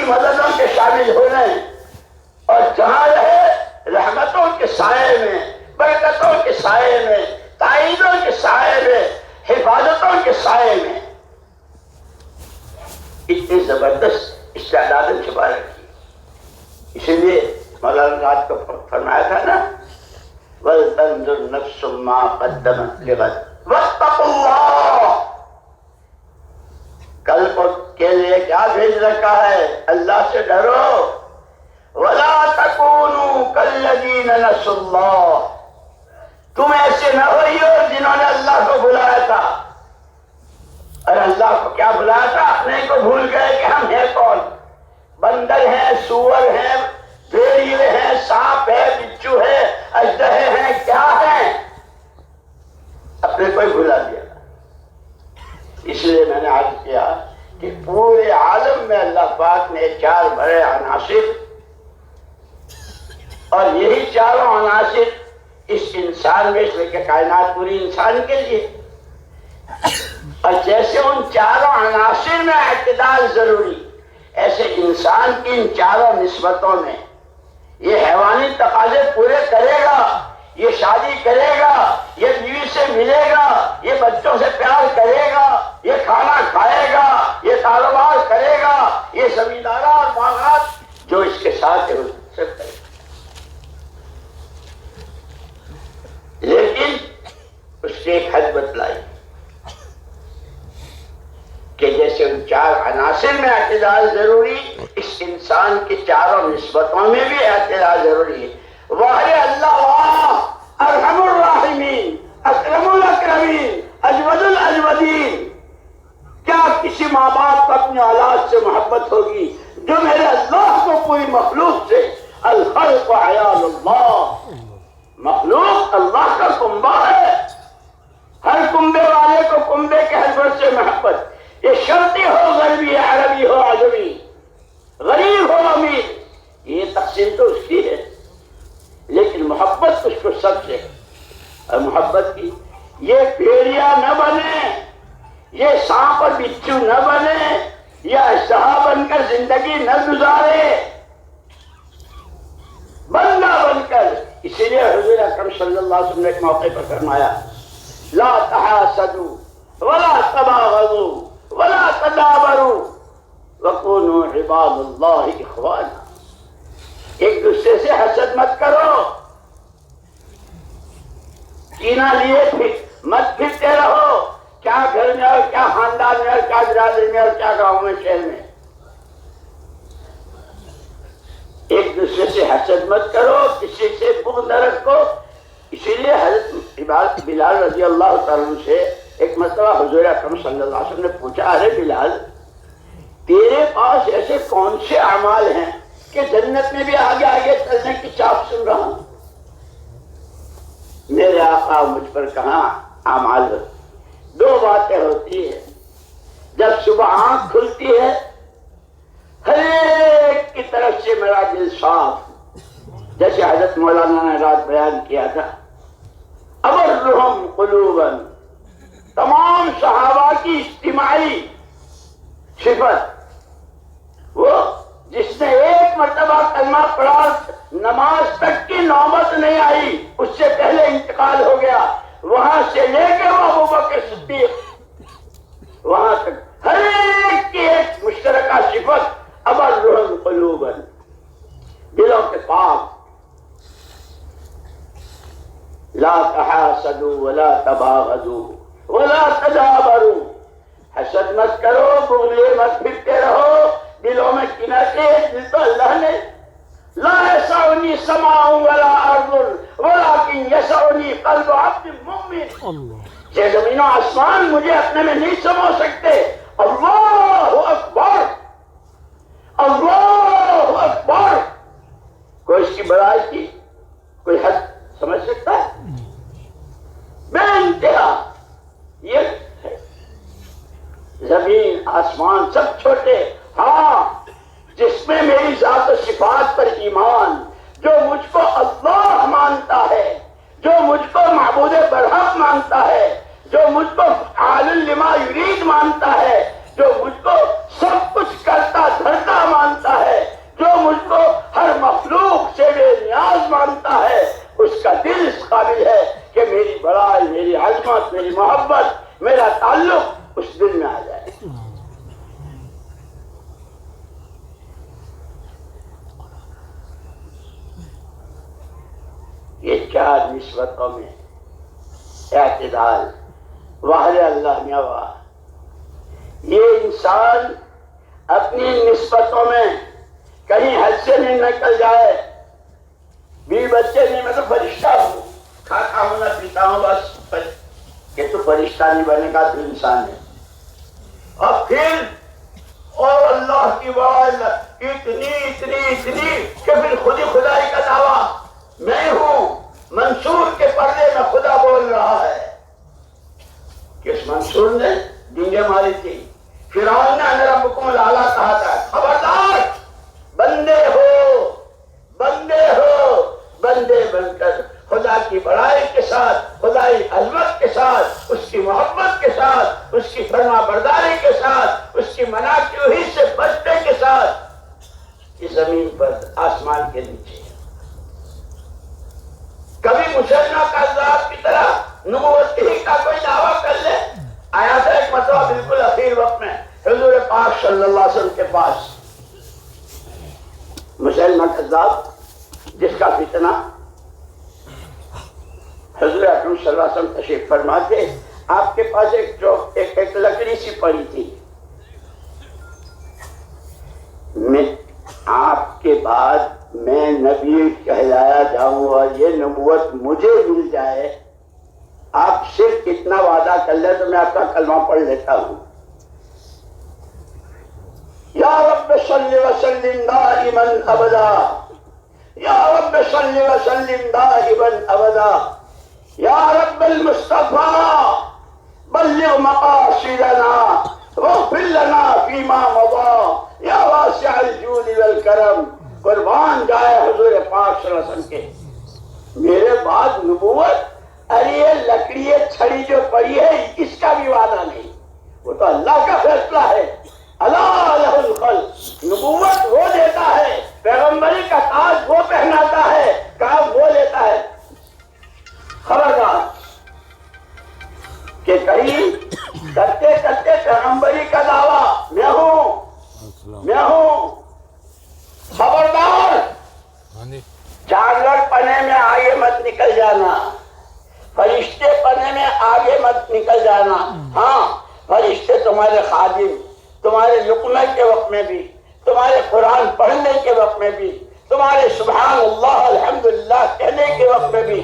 مددوں کے شامل ہو جائیں اور جہاں رہے رحمتوں کے سائے میں، برکتوں کے سائے میں، تائیدوں کے سائے میں، حفاظتوں کے سائے میں۔ اتنی زبردست استعدادیں چھپا رکھی، اسی لیے مولانا رات کو فرمایا تھا نا، وَلْتَنْظُرْ نَفْسٌ مَا قَدَّمَتْ لِغَدٍ وَاتَّقُوا اللَّهَ۔ کل کو کے لیے کیا بھیج رکھا ہے، اللہ سے ڈرو۔ وَلَا تَكُونُوا كَالَّذِينَ نَسُوا اللَّهَ، تم ایسے نہ ہوئیو جنہوں نے اللہ کو بلایا تھا، اور اللہ کو کیا بلایا تھا؟ اپنے کو بھول گئے کہ ہم ہیں کون، بندر ہیں، سور ہیں، بھیڑیے ہیں، سانپ ہے، بچھو ہے، اژدہے ہیں، کیا ہیں، اپنے کو ہی بھلا دیا۔ اس لیے میں نے عرض کیا کہ پورے عالم میں اللہ پاک نے 4 بڑے عناصر، اور یہی چاروں عناصر اس انسان میں، اس لیے کہ کائنات پوری انسان کے لیے، اور جیسے ان چاروں عناصر میں اعتدال ضروری، ایسے انسان کی ان چاروں نسبتوں میں یہ حیوانی تقاضے پورے کرے گا، یہ شادی کرے گا، یہ بیوی سے ملے گا، یہ بچوں سے پیار کرے گا، یہ کھانا کھائے گا، یہ کاروبار کرے گا، یہ زمیندارہ اور باغات جو اس کے ساتھ ہے اس سے کرے گا۔ لیکن اس کی ایک حد بتلائی کہ جیسے ان 4 عناصر میں اعتدال ضروری، اس انسان کی چاروں نسبتوں میں بھی اعتدال ضروری ہے۔ واہ اللہ ارحم الراحمین، اکرم الاکرمین، اجود الاجودین۔ کیا کسی ماں باپ کو اپنی اولاد سے محبت ہوگی جو میرے اللہ کو پوری مخلوق سے، الخلق عیال اللہ، مخلوق اللہ کا کنبہ ہے، ہر کنبے والے کو کنبے کے حضور سے محبت، یہ شرطی ہو، غربی عربی ہو عجمی، غریب ہو امیر، یہ تقسیم تو اس کی ہے، لیکن محبت اس کو سب سے، اور محبت کی یہ بھیڑیا نہ بنے، یہ سانپ اور بچھو نہ بنے، یا اژدہا بن کر زندگی نہ گزارے، بندہ بن کر۔ اسی لیے حضور اکرم صلی اللہ علیہ وسلم نے ایک موقع پر فرمایا، لا تحاسدوا ولا تباغضوا ولا تدابروا وكونوا عباد اللہ اخوانا۔ ایک دوسرے سے حسد مت کرو، کینہ لیے مت پھرتے رہو، کیا گھر میں اور کیا خاندان میں اور کیا برادری میں اور کیا گاؤں میں، شہر میں، ایک دوسرے سے حسد مت کرو، کسی سے بغض نہ رکھو۔ اسی لیے حضرت بلال رضی اللہ تعالیٰ عنہ سے ایک مرتبہ حضور اکرم صلی اللہ علیہ وسلم نے پوچھا، ارے بلال، تیرے پاس ایسے کون سے اعمال ہیں کہ جنت میں بھی آگے آگے چلنے کی چاپ سن رہا ہوں؟ میرے آقا مجھ پر کہاں اعمال ہوتی، 2 باتیں ہوتی ہیں، جب صبح آنکھ کھلتی ہے ہر ایک کی طرف سے میرا دل صاف، جیسے حضرت مولانا نے رات بیان کیا تھا، ابرہم قلوبا، تمام صحابہ کی اجتماعی صفت، وہ جس نے ایک مرتبہ کلمہ پڑھا، نماز تک کی نوبت نہیں آئی، اس سے پہلے انتقال ہو گیا، وہاں سے لے کے وہ ابوبکر صدیق، وہاں تک ہر ایک کی ایک مشترکہ صفت، ابرہم قلوبا، دلوں کے پاک۔ لا تحاسدوا ولا تباغضوا ولا تدابروا، حسد مت کرو، بغض مت پھرتے رہو، دلوں میں کینہ کے، دل تو اللہ نے، لا يسعني سماء ولا ارض ولكن يسعني قلب عبد مؤمن۔ یہ زمین و آسمان مجھے اپنے میں نہیں سمو سکتے، اللہ اکبر، اللہ اکبر۔ کوئی اس کی بڑائی کی کوئی حد سمجھ سکتا ہے؟ بے انتہا، یہ ہے زمین آسمان سب چھوٹے، ہاں جس میں میری ذات و صفات پر ایمان، جو مجھ کو اللہ مانتا ہے، جو مجھ کو معبود برحق مانتا ہے، جو مجھ کو فعال لما یرید مانتا ہے، جو مجھ کو سب کچھ کرتا دھرتا مانتا ہے، دل اس قابل ہے کہ میری بڑائی، میری عظمت، میری محبت، میرا تعلق اس دل میں آ جائے. یہ چار نسبتوں میں اعتدال واہر اللہ میں واہ. یہ انسان اپنی نسبتوں میں کہیں حد سے نہیں نکل جائے. بیوی بچے نہیں، میں تو فرشتہ ہوں، کھاتا ہوں نہ پیتا ہوں، بس یہ تو فرشتہ نہیں بنے گا تو انسان ہے. اور پھر اور اللہ کی بات اتنی اتنی اتنی کہ پھر خود ہی خدائی کا دعویٰ، میں ہوں منصور کے پردے میں خدا بول رہا ہے. کس منصور نے ڈنگے ماری تھی؟ فرعون نے انا ربکم الاعلی کہا تھا. خبردار، بندے ہو، بندے ہو، بندے بن کر خدا کی بڑائی کے ساتھ، خدائی عظمت کے ساتھ، اس کی محبت کے ساتھ، اس کی فرما برداری کے ساتھ، اس کی مناکیوہی سے بچنے کے ساتھ اس زمین پر آسمان کے نیچے. کبھی مسلمہ کذاب کی طرح نبوت ہی کا کوئی دعویٰ کر لے. آیا تھا ایک مرتبہ بالکل اخیر وقت میں حضور پاک صلی اللہ علیہ وسلم کے پاس مسلمہ کذاب جس کا فتنہ حضور اکرم صلی اللہ علیہ وسلم تشریف فرما کے آپ کے پاس ایک لکڑی سی پڑی تھی. میں آپ کے بعد میں نبی کہلایا جاؤں اور یہ نبوت مجھے مل جائے، آپ صرف اتنا وعدہ کر لیں تو میں آپ کا کلمہ پڑھ لیتا ہوں. یا رب صلی وسلم دائما ابدا، یا رب صلی وسلم دائما ابدا، یا رب المصطفیٰ بلغ مقاصدنا واغفر لنا فیما مضی یا واسع الجود والکرم. قربان جائے حضور پاک صلی اللہ علیہ وسلم کے. میرے بعد نبوت، ارے یہ لکڑی چھڑی جو پڑی ہے اس کا بھی وعدہ نہیں، وہ تو اللہ کا فیصلہ ہے. اللہ لہ الخلق، نبوت وہ دیتا ہے، پیغمبری کا تاج وہ پہناتا ہے، کام وہ لیتا ہے. خبردار کہ کہیں کرتے کرتے پیغمبری کا دعویٰ میں ہوں، میں ہوں. خبردار، جانور پنے میں آگے مت نکل جانا، فرشتے پنے میں آگے مت نکل جانا. ہاں، فرشتے تمہارے خادم، تمہارے لقمے کے وقت میں بھی، تمہارے قرآن پڑھنے کے وقت میں بھی، تمہارے سبحان اللہ الحمدللہ کہنے کے وقت میں بھی،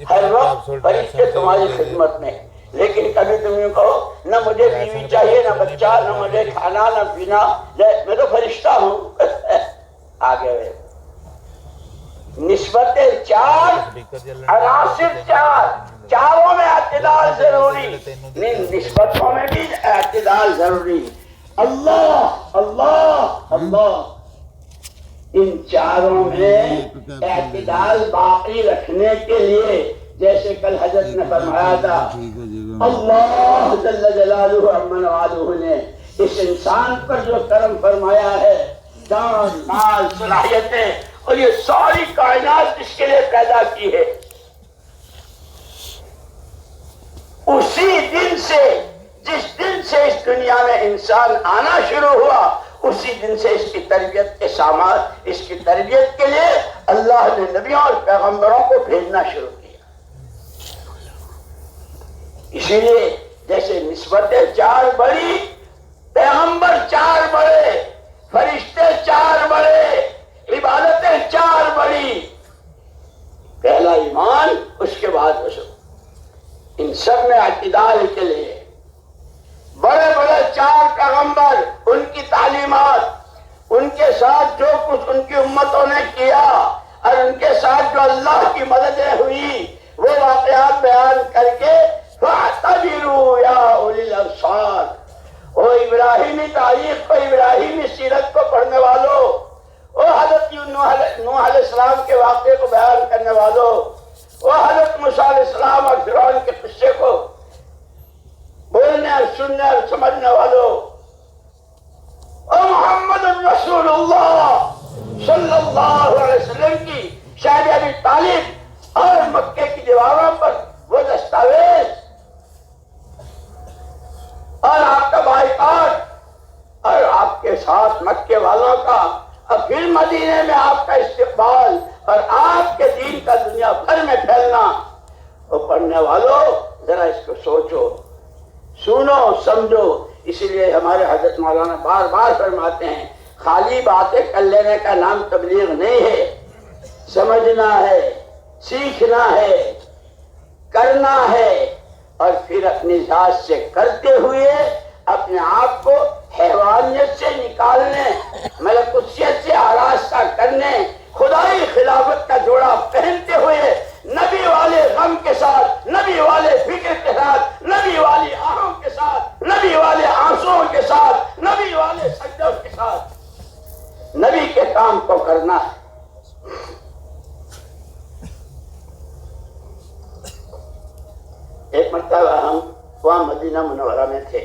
ہر وقت فرشتے تمہاری خدمت میں. لیکن کبھی تم یوں کہو نہ مجھے بیوی چاہیے، نہ بچہ، نہ مجھے کھانا، نہ پینا، میں تو فرشتہ ہوں. آگے ہوئے نسبت چار، عناصر چار، چاروں میں اعتدال ضروری، نسبتوں میں بھی اعتدال ضروری. اللہ اللہ اللہ، ان چاروں میں اعتدال باقی رکھنے کے لیے جیسے کل حضرت نے فرمایا تھا، اللہ جل جلالہ عما والہ نے اس انسان پر جو کرم فرمایا ہے، جان مال صلاحیتیں اور یہ ساری کائنات جس کے لیے پیدا کی ہے، اسی دن سے، جس دن سے اس دنیا میں انسان آنا شروع ہوا، اسی دن سے اس کی تربیت کے سامان، اس کی تربیت کے لیے اللہ نے نبیوں اور پیغمبروں کو بھیجنا شروع کیا. اسی لیے جیسے نسبتیں چار بڑی، پیغمبر چار بڑے، فرشتے چار بڑے، عبادتیں چار بڑی. پہلا ایمان، اس کے بعد رسول. ان سب میں اعتدال کے لیے بڑے بڑے چار پیغمبر، ان کی تعلیمات، ان کے ساتھ جو کچھ ان کی امتوں نے کیا اور ان کے ساتھ جو اللہ کی مددیں ہوئی، وہ واقعات بیان کر کے فَاعْتَبِرُوا يَا أُولِي الْأَبْصَارِ، او ابراہیمی تاریخ کو، ابراہیمی سیرت کو پڑھنے والوں، او حضرت نوح علیہ السلام کے واقعے کو بیان کرنے والوں، او حضرت موسیٰ علیہ السلام اور فرعون کے قصے کو بولنے اور سننے اور سمجھنے والوں، او محمد رسول اللہ صلی اللہ علیہ وسلم کی شہر ابی طالب اور مکے کی دیواروں پر وہ دستاویز اور آپ کا بائیکاٹ اور آپ کے ساتھ مکے والوں کا اور پھر مدینے میں آپ کا استقبال اور آپ کے دین کا دنیا بھر میں پھیلنا. اور پڑھنے والوں ذرا اس کو سوچو، سنو، سمجھو. اسی لیے ہمارے حضرت مولانا بار بار فرماتے ہیں خالی باتیں کر لینے کا نام تبلیغ نہیں ہے، سمجھنا ہے، سیکھنا ہے، کرنا ہے، اور پھر اپنی ذات سے کرتے ہوئے اپنے آپ کو حیوانیت سے نکالنے، ملکوتیت سے آراستہ کرنے، خدائی خلافت کا جوڑا پہنتے ہوئے نبی والے غم کے ساتھ، نبی والے فکر کے ساتھ، نبی والی آہوں کے ساتھ، نبی والے آنسوؤں کے ساتھ، نبی والے سجدوں کے ساتھ نبی کے کام کو کرنا ہے. ایک مرتبہ ہم وہاں مدینہ منورہ میں تھے.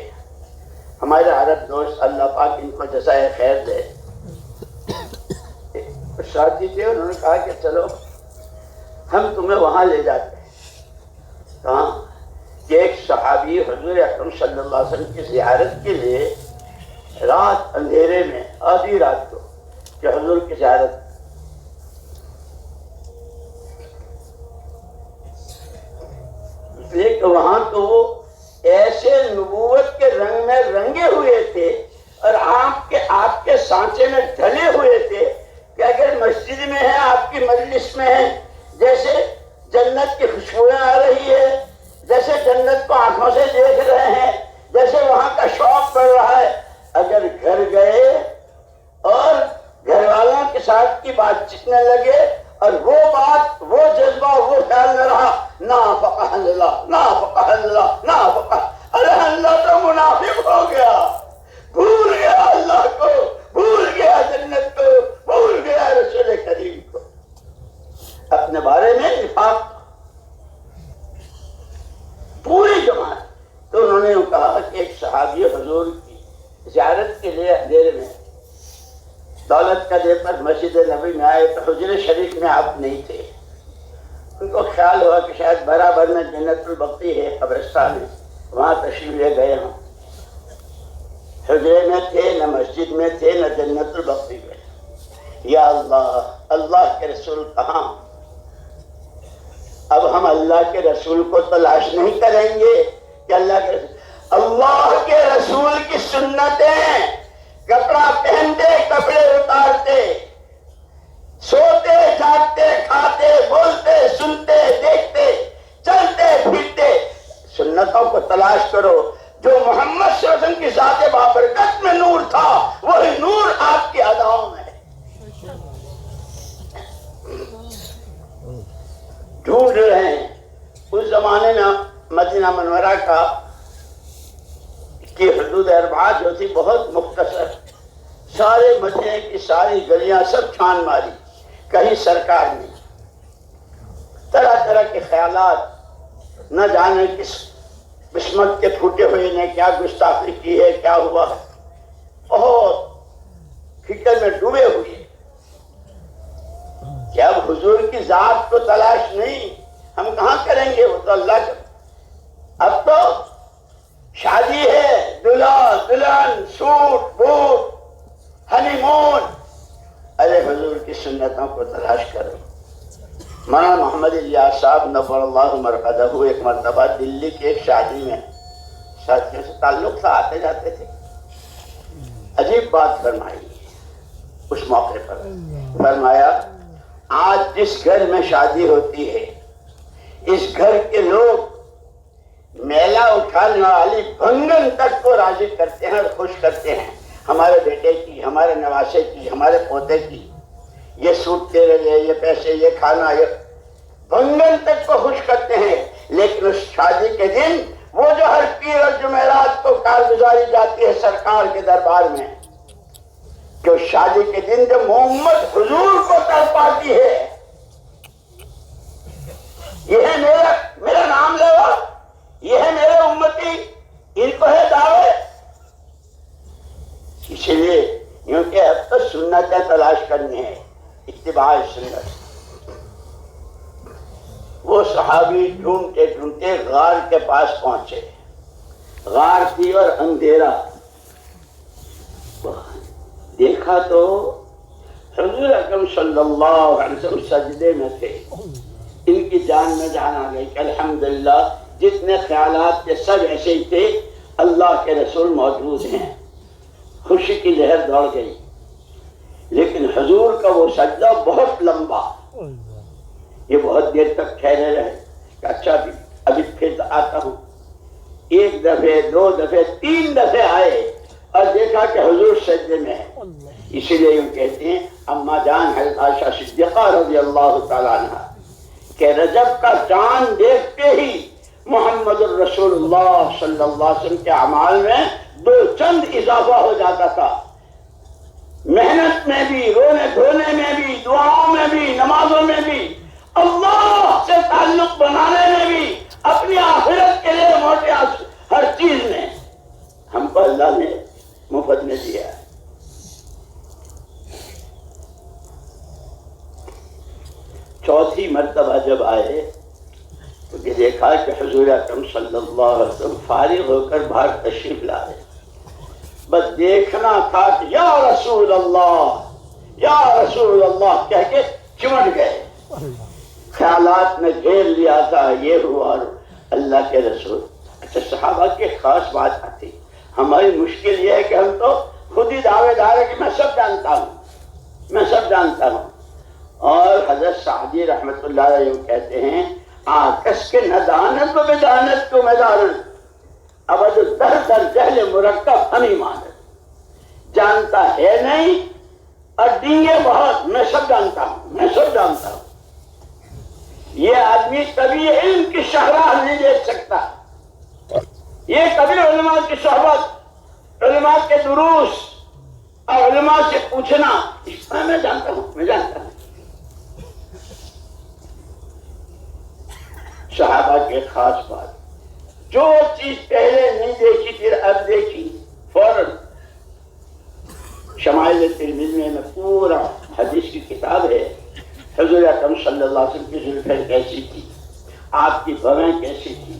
ہمارے عرب دوست اللہ پاک ان کو جزائے خیر دے ساتھی تھے، انہوں نے کہا کہ چلو ہم تمہیں وہاں لے جاتے ہیں. کہاں؟ کہ ایک صحابی حضور اکرم صلی اللہ علیہ وسلم کی زیارت کے لیے رات اندھیرے میں آدھی رات کو کہ حضور کی زیارت، اس لیے کہ وہاں تو وہ ایسے نبوت کے رنگ میں رنگے ہوئے تھے اور آپ کے سانچے میں ڈھلے ہوئے تھے کہ اگر مسجد میں ہے، آپ کی مجلس میں ہے، جیسے جنت کی خوشبوئیں آ رہی ہے، جیسے جنت کو آنکھوں سے دیکھ رہے ہیں، جیسے وہاں کا شوق پڑ رہا ہے. اگر گھر گئے اور گھر والوں کے ساتھ کی بات چیت میں لگے اور وہ بات، وہ جذبہ، وہ خیال نہ رہا، نافقہ اللہ، نافقہ اللہ، نافقہ اللہ، تو منافق ہو گیا، بھول گیا اللہ کو، بھول گیا جنت کو، بھول گیا رسول کریم کو. اپنے بارے میں نفاق پوری جماعت. تو انہوں نے کہا کہ ایک صحابی حضور کی زیارت کے لیے اندھیرے میں دولت کا دے پر مسجد نبی میں آئے تو حجر شریف میں آپ نہیں تھے. ان کو خیال ہوا کہ شاید برابر میں جنت البقیع ہے قبرستان ہے، وہاں تشریف لے گئے ہوں. حجرے میں تھے، نہ مسجد میں تھے، نہ جنت البقیع میں. یا اللہ، اللہ کے رسول کہاں؟ اب ہم اللہ کے رسول کو تلاش نہیں کریں گے کہ اللہ کے رسول کی سنتیں، کپڑا پہنتے، کپڑے اتارتے، سوتے، جاگتے، کھاتے، بولتے، سنتے، دیکھتے، چلتے پھرتے، سنتوں کو تلاش کرو. جو محمد صلی اللہ علیہ وسلم کی ذات بابرکت میں نور تھا، وہی نور آپ کی اداؤں میں ہے. ڈھونڈ رہے ہیں. اس زمانے میں مدینہ منورہ کی حدود اربعہ جو تھی بہت مختصر، سارے مدینے کی ساری گلیاں سب چھان ماری، کہیں سرکار نہیں. طرح طرح کے خیالات، نہ جانے کس قسمت کے پھوٹے ہوئے نے کیا گستاخی کی ہے، کیا ہوا، بہت فکر میں ڈوبے ہوئے. کہ اب حضور کی ذات کو تلاش نہیں، ہم کہاں کریں گے، وہ تو اللہ کا. اب تو شادی ہے، دلہا دلہن، سوٹ بوٹ، ہنی مون. ارے حضور کی سنتوں کو تلاش کرو. مولانا محمد الیاس صاحب نور اللہ مرقدہ ایک مرتبہ دلی کی ایک شادی میں ساتھیوں سے تعلق تھا، آتے جاتے تھے. عجیب بات فرمائی اس موقع پر. فرمایا آج جس گھر میں شادی ہوتی ہے، اس گھر کے لوگ میلہ اٹھانے والی بھنگن تک کو راضی کرتے ہیں اور خوش کرتے ہیں. ہمارے بیٹے کی، ہمارے نواسے کی، ہمارے پوتے کی، یہ سوٹ تیرے لیے، یہ پیسے، یہ کھانا، یہ بھنگن تک کو خوش کرتے ہیں. لیکن اس شادی کے دن وہ جو ہر پیر اور جمعرات کو کارگزاری جاتی ہے سرکار کے دربار میں، جو شادی کے دن جب محمد حضور کو تڑپاتی ہے، یہ ہے میرا نام لیوا، یہ ہے میرے امتی، ان کو ہے دعوے. اسی لیے کیونکہ اب تو سنتیں تلاش کرنی ہے، اتباع سنت. وہ صحابی ڈھونڈتے ڈھونڈتے غار کے پاس پہنچے. غار تھی اور اندھیرا. دیکھا تو حضور اکرم صلی اللہ علیہ وسلم سجدے میں تھے. ان کی جان میں جان آ گئی کہ الحمدللہ جتنے خیالات کے سب ایسے ہی تھے، اللہ کے رسول موجود ہیں. خوشی کی لہر دوڑ گئی. لیکن حضور کا وہ سجدہ بہت لمبا، یہ بہت دیر تک ٹھہرے رہے کہ اچھا ابھی پھر آتا ہوں. ایک دفعے، دو دفعے، تین دفعے آئے اور دیکھا کہ حضور سجدے میں ہے. اسی لیے یوں کہتے ہیں اما جان حضرت عائشہ صدیقہ رضی اللہ تعالیٰ عنہ کہ رجب کا چاند دیکھتے ہی محمد الرسول اللہ صلی اللہ علیہ وسلم کے اعمال میں دو چند اضافہ ہو جاتا تھا. محنت میں بھی، رونے دھونے میں بھی، دعاؤں میں بھی، نمازوں میں بھی، اللہ سے تعلق بنانے میں بھی، اپنی آخرت کے لیے موٹے ہر چیز میں ہم کو اللہ نے مفت میں دیا ہے. چوتھی مرتبہ جب آئے تو دیکھا کہ حضور اکرم صلی اللہ علیہ وسلم فارغ ہو کر باہر تشریف لا رہے. بس دیکھنا تھا کہ یا رسول اللہ، یا رسول اللہ کہہ کے چمٹ گئے. خیالات میں گھیر لیا تھا یہ ہوا اللہ کے رسول. اچھا صحابہ کی خاص بات آتی. ہماری مشکل یہ ہے کہ ہم تو خود ہی دعوے دار ہے کہ میں سب جانتا ہوں، میں سب جانتا ہوں. اور حضرت سعدی رحمت اللہ علیہ کہتے ہیں آکس کے ندانت و بدانت کو مدارن ابد در در جہل مرکب ہم ایمانت. جانتا ہے نہیں اور ڈینگے بہت، میں سب جانتا ہوں، میں سب جانتا ہوں. یہ آدمی کبھی علم کی شاہراہ نہیں دیکھ سکتا. یہ کبھی علماء کی صحبت، علماء کے دروس اور علماء سے پوچھنا اس میں میں جانتا ہوں، میں جانتا ہوں. صحابہ کے خاص بات، جو چیز پہلے نہیں دیکھی پھر اب دیکھی فوراً. شمائل ترمذی میں پورا حدیث کی کتاب ہے. حضور اکرم صلی اللہ علیہ وسلم کی زلفیں کیسی تھی، آپ کی بھویں کیسی تھی،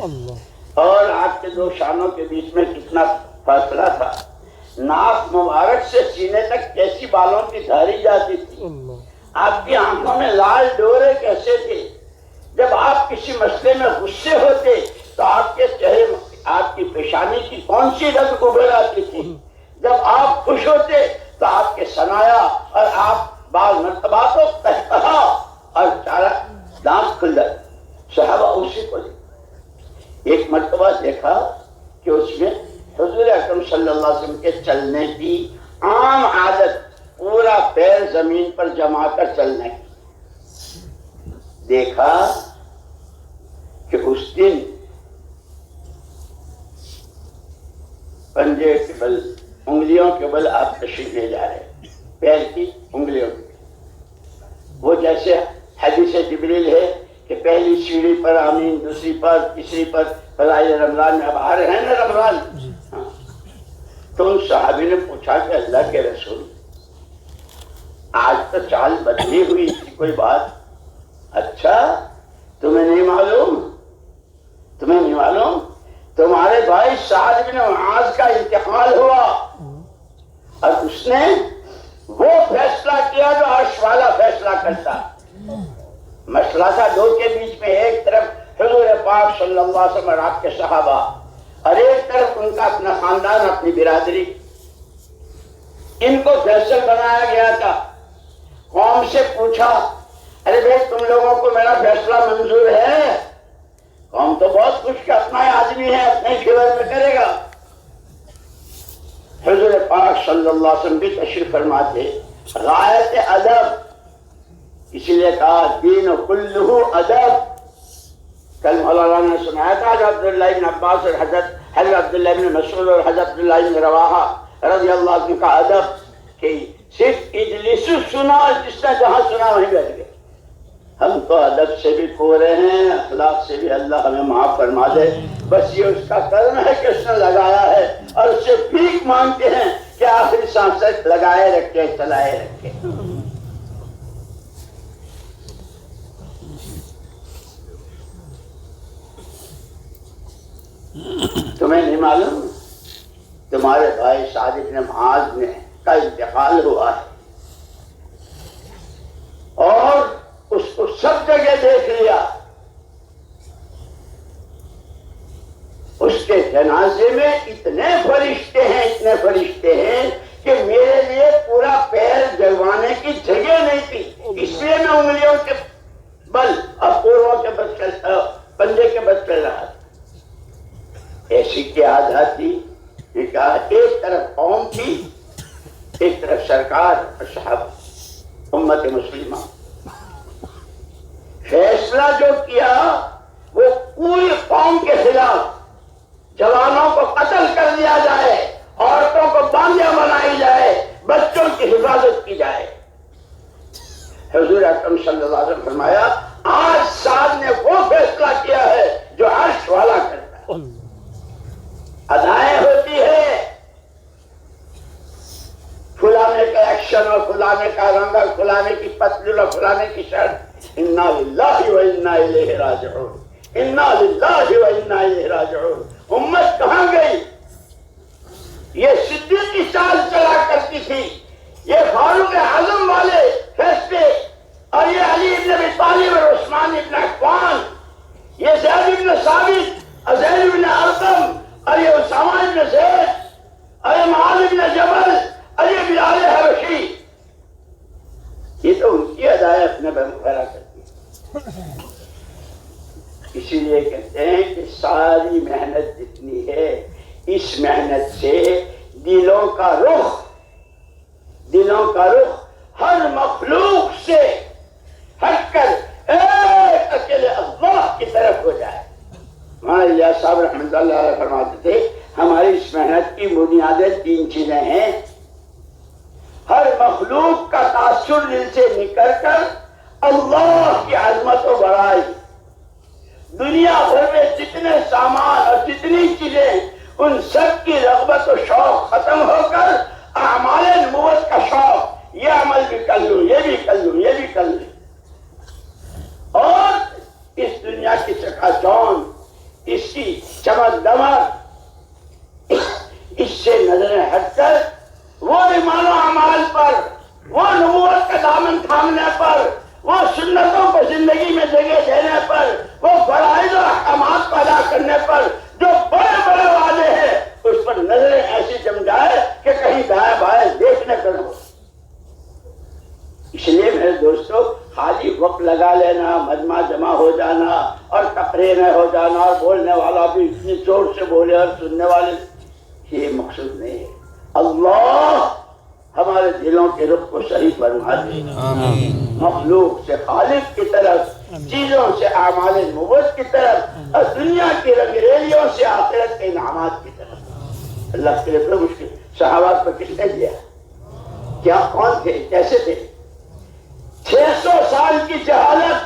اور آپ کے دو شانوں کے بیچ میں کتنا فاصلہ تھا. ناک مبارک سے سینے تک کیسی بالوں کی دھاری جاتی تھی. آپ کی آنکھوں میں لال ڈورے کیسے تھے. جب آپ کسی مسئلے میں غصے ہوتے تو آپ کے چہرے، آپ کی پیشانی کی کون سی رگ ابھر آتی تھی. جب آپ خوش ہوتے تو آپ کے ثنایا اور آپ بعض مرتبہ تو کہکہا اور چارہ دانت کھل جاتے. صحابہ اسی کو ایک مرتبہ دیکھا کہ اس میں حضور اکرم صلی اللہ علیہ وسلم کے چلنے کی عام عادت پورا پیر زمین پر جما کر چلنے کی. دیکھا کہ اس دن پنجے کے بل، انگلیوں کے بل آپ تشریف لے جا رہے، پیر کی انگلیوں کی. وہ جیسے حدیث جبریل ہے کہ پہلی سیڑھی پر آمین، دوسری پر، تیسری پر فضائل رمضان میں. اب آ رہے ہیں نا رمضان. تو ان صحابی نے پوچھا کہ اللہ کے رسول آج تو چال بدلی ہوئی تھی، کوئی بات؟ اچھا تمہیں نہیں معلوم، تمہیں نہیں معلوم تمہارے بھائی سعد بن معاذ کا انتقال ہوا اور اس نے وہ فیصلہ کیا جو عرش والا فیصلہ کرتا. مسئلہ تھا دو کے بیچ میں، ایک طرف حضور پاک صلی اللہ علیہ وسلم اور آپ کے صحابہ، اور ایک طرف ان کا اپنا خاندان، اپنی برادری. ان کو فیصل بنایا گیا تھا. قوم سے پوچھا ارے بھائی تم لوگوں کو میرا فیصلہ منظور ہے؟ قوم تو بہت خوش کہ اپنا آدمی ہے، اپنے فیور میں کرے گا. حضور پاک صلی اللہ علیہ وسلم بھی تشریف فرماتے. غایت ادب، اسی لیے کہا دین کلہ ادب. کل مولانا نے سنایا تھا حضرت عبداللہ بن عباس اور حضرت عبداللہ بن مسعود اور حضرت عبداللہ بن رواحہ رضی اللہ عنہ کا ادب کہ صرف اجلس سنا اور جس نے جہاں سنا وہیں بیٹھ گئے. ہم تو ادب سے بھی کھو رہے ہیں، اخلاق سے بھی اللہ ہمیں معاف فرما دے. بس یہ اس کا کرم ہے کہ اس نے لگایا ہے اور اس سے بھیک مانگتے ہیں کہ آخری سانس تک لگائے رکھے، چلائے رکھے. تمہیں نہیں معلوم تمہارے بھائی سعد بن معاذ نے کا انتقال ہوا ہے اور اس کو سب جگہ دیکھ لیا. اس کے جنازے میں اتنے فرشتے ہیں کہ میرے لیے پورا پیر جگوانے کی جگہ نہیں تھی. اس لیے میں انگلیوں کے بل اور پوروں کے بل پنجے کے بل چل رہا تھا. ایسی کی عادت تھی کہ کہا ایک طرف قوم تھی ایک طرف سرکار اور صحابہ امت مسلمہ. فیصلہ جو کیا وہ پوری قوم کے خلاف جوانوں کو قتل کر دیا جائے, عورتوں کو باندیا بنائی جائے, بچوں کی حفاظت کی جائے. حضور اکرم صلی اللہ علیہ وسلم فرمایا آج سعد نے وہ فیصلہ کیا ہے جو عرش والا کرتا ہے. ادائیں ہوتی ہے فلانے کا ایکشن اور فلانے کا رنگ اور فلانے کی پتلون اور فلانے کی شرط. انا للہ و انا الیہ راجعون, انا للہ و انا الیہ راجعون. امت کہاں گئی؟ یہ صدیق کی چال چلا کرتی تھی, یہ فاروق اعظم والے فیصلے, اور یہ علی ابن ابی طالب اور عثمان ابن عفان, یہ زید ابن ثابت اور زید ابن ارقم اور یہ اسامہ ابن زید اور یہ معاذ ابن جبل اور یہ بلال حبشی, یہ تو ان کی ادائیں اپنے بمقرر کرتی ہیں. اسی لیے کہتے ہیں کہ ساری محنت جتنی ہے اس محنت سے دلوں کا رخ ہر مخلوق سے ہٹ کر ایک اکیلے اللہ کی طرف ہو جائے. مولانا الیاس صاحب رحمۃ اللہ علیہ فرماتے تھے ہماری اس محنت کی بنیادیں 3 چیزیں ہیں. ہر مخلوق کا تاثر دل سے نکل کر اللہ کی عظمت و بڑائی, دنیا بھر میں جتنے سامان اور جتنی چیزیں ان سب کی رغبت و شوق ختم ہو کر اعمال نبوت کا شوق, یہ عمل بھی کر لوں, یہ بھی کر لوں, یہ بھی کر لوں. اور اس دنیا کی چکا چوند, اس کی چمک دمک, اس سے نظریں ہٹ کر وہ ایمان و اعمال پر, وہ نبوت کا دامن تھامنے پر, وہ سنتوں کو زندگی میں جگہ دینے پر, وہ فرائض و احکامات پیدا کرنے پر جو بڑے بڑے وعدے ہیں اس پر نظریں ایسی جم جائے کہ کہیں دائیں بائیں دیکھنے کو نہ ہو. اس لیے میرے دوستو خالی وقت لگا لینا, مجمع جمع ہو جانا اور تقریر ہو جانا اور بولنے والا بھی اتنی زور سے بولے اور سننے والے, یہ مقصود نہیں ہے. اللہ ہمارے دلوں کے رخ کو صحیح فرما دے, مخلوق سے خالق کی طرف, چیزوں سے اعمال نبوت کی طرف اور دنیا کی رنگریلیوں سے آخرت کے انعامات کی طرف. اللہ کے لیے مشکل صحابہ کو کس نے دیا, کیا کون تھے, کیسے تھے؟ 600 سال کی جہالت,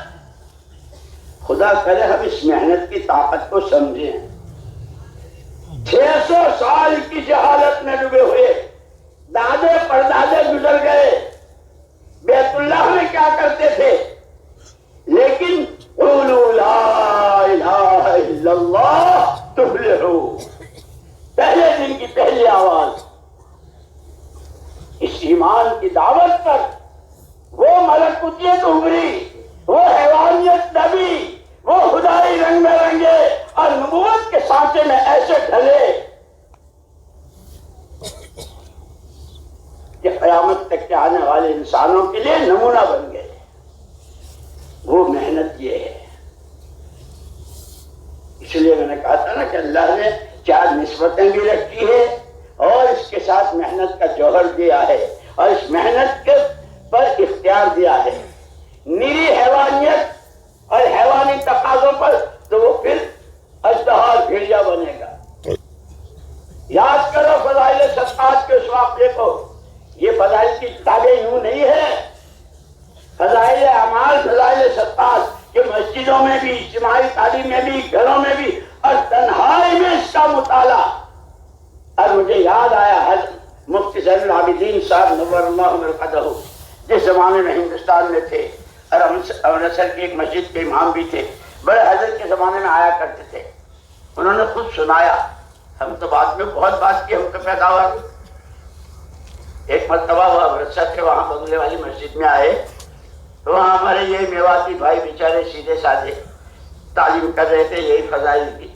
خدا کرے ہم اس محنت کی طاقت کو سمجھیں. 600 سال کی جہالت میں ڈوبے ہوئے, دادے پردادے گزر گئے, بیت اللہ میں کیا کرتے تھے, لیکن قولوا لا الہ الا اللہ تفلحوا, پہلے دن کی پہلی آواز اس ایمان کی دعوت پر وہ ملکوتیت ابھری, وہ حیوانیت دبی, وہ خدائی رنگ میں رنگے اور نبوت کے سانچے میں ایسے ڈھلے کہ قیامت تک کے آنے والے انسانوں کے لیے نمونہ بن گئے. وہ محنت یہ ہے. اس لیے میں نے کہا تھا نا کہ اللہ نے 4 نسبتیں بھی رکھی ہے اور اس کے ساتھ محنت کا جوہر دیا ہے اور اس محنت کے پر اختیار دیا ہے. نیری حیوانیت اور حیوانی تقاضوں پر تو وہ پھر اژدہا بھیڑیا بنے گا. یاد کرو فضائل صدقات کے اس واقعے کو. یہ فضائل کی کتابیں یوں نہیں ہے, فضائل اعمال, فضائل صدقات کہ مسجدوں میں بھی, اجتماعی تعلیم میں بھی, گھروں میں بھی اور تنہائی میں اس کا مطالعہ. اور مجھے یاد آیا حضرت مفتی زین العابدین صاحب نور اللہ مرقدہ جس زمانے میں ہندوستان میں تھے اور امرتسر کی ایک مسجد کے امام بھی تھے, بڑے حضرت کے زمانے میں آیا کرتے تھے. انہوں نے خود سنایا ہم تو بعد میں بہت بات کی، ہم تو پیداوار. ایک مرتبہ وہ امرتسر کے وہاں بنگلے والی مسجد میں آئے تو وہاں ہمارے یہ میواتی بھائی بیچارے سیدھے سادے تعلیم کر رہے تھے یہی فضائل کی.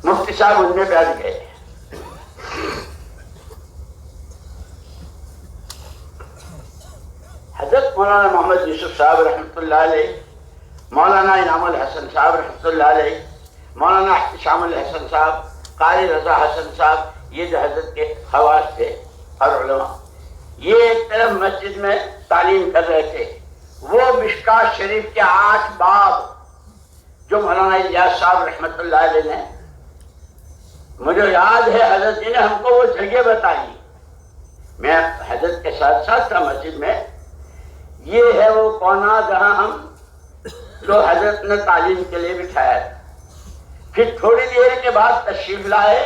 مفتی صاحب ان میں بیٹھ گئے. حضرت مولانا محمد یوسف صاحب رحمۃ اللہ علیہ، مولانا انعام الحسن صاحب رحمۃ اللہ علیہ، مولانا احتشام الحسن صاحب، قاری رضا حسن صاحب، یہ جو حضرت کے خواص تھے اور علماء، یہ ایک طرف مسجد میں تعلیم کر رہے تھے. وہ مشکات شریف کے 8 باب جو مولانا الیاس صاحب رحمۃ اللہ علیہ نے، مجھے یاد ہے حضرت جی نے ہم کو وہ جگہ بتائی، میں حضرت کے ساتھ ساتھ تھا مسجد میں. یہ ہے وہ کونا جہاں ہم جو حضرت نے تعلیم کے لیے بٹھایا تھا. پھر تھوڑی دیر کے بعد تشریف لائے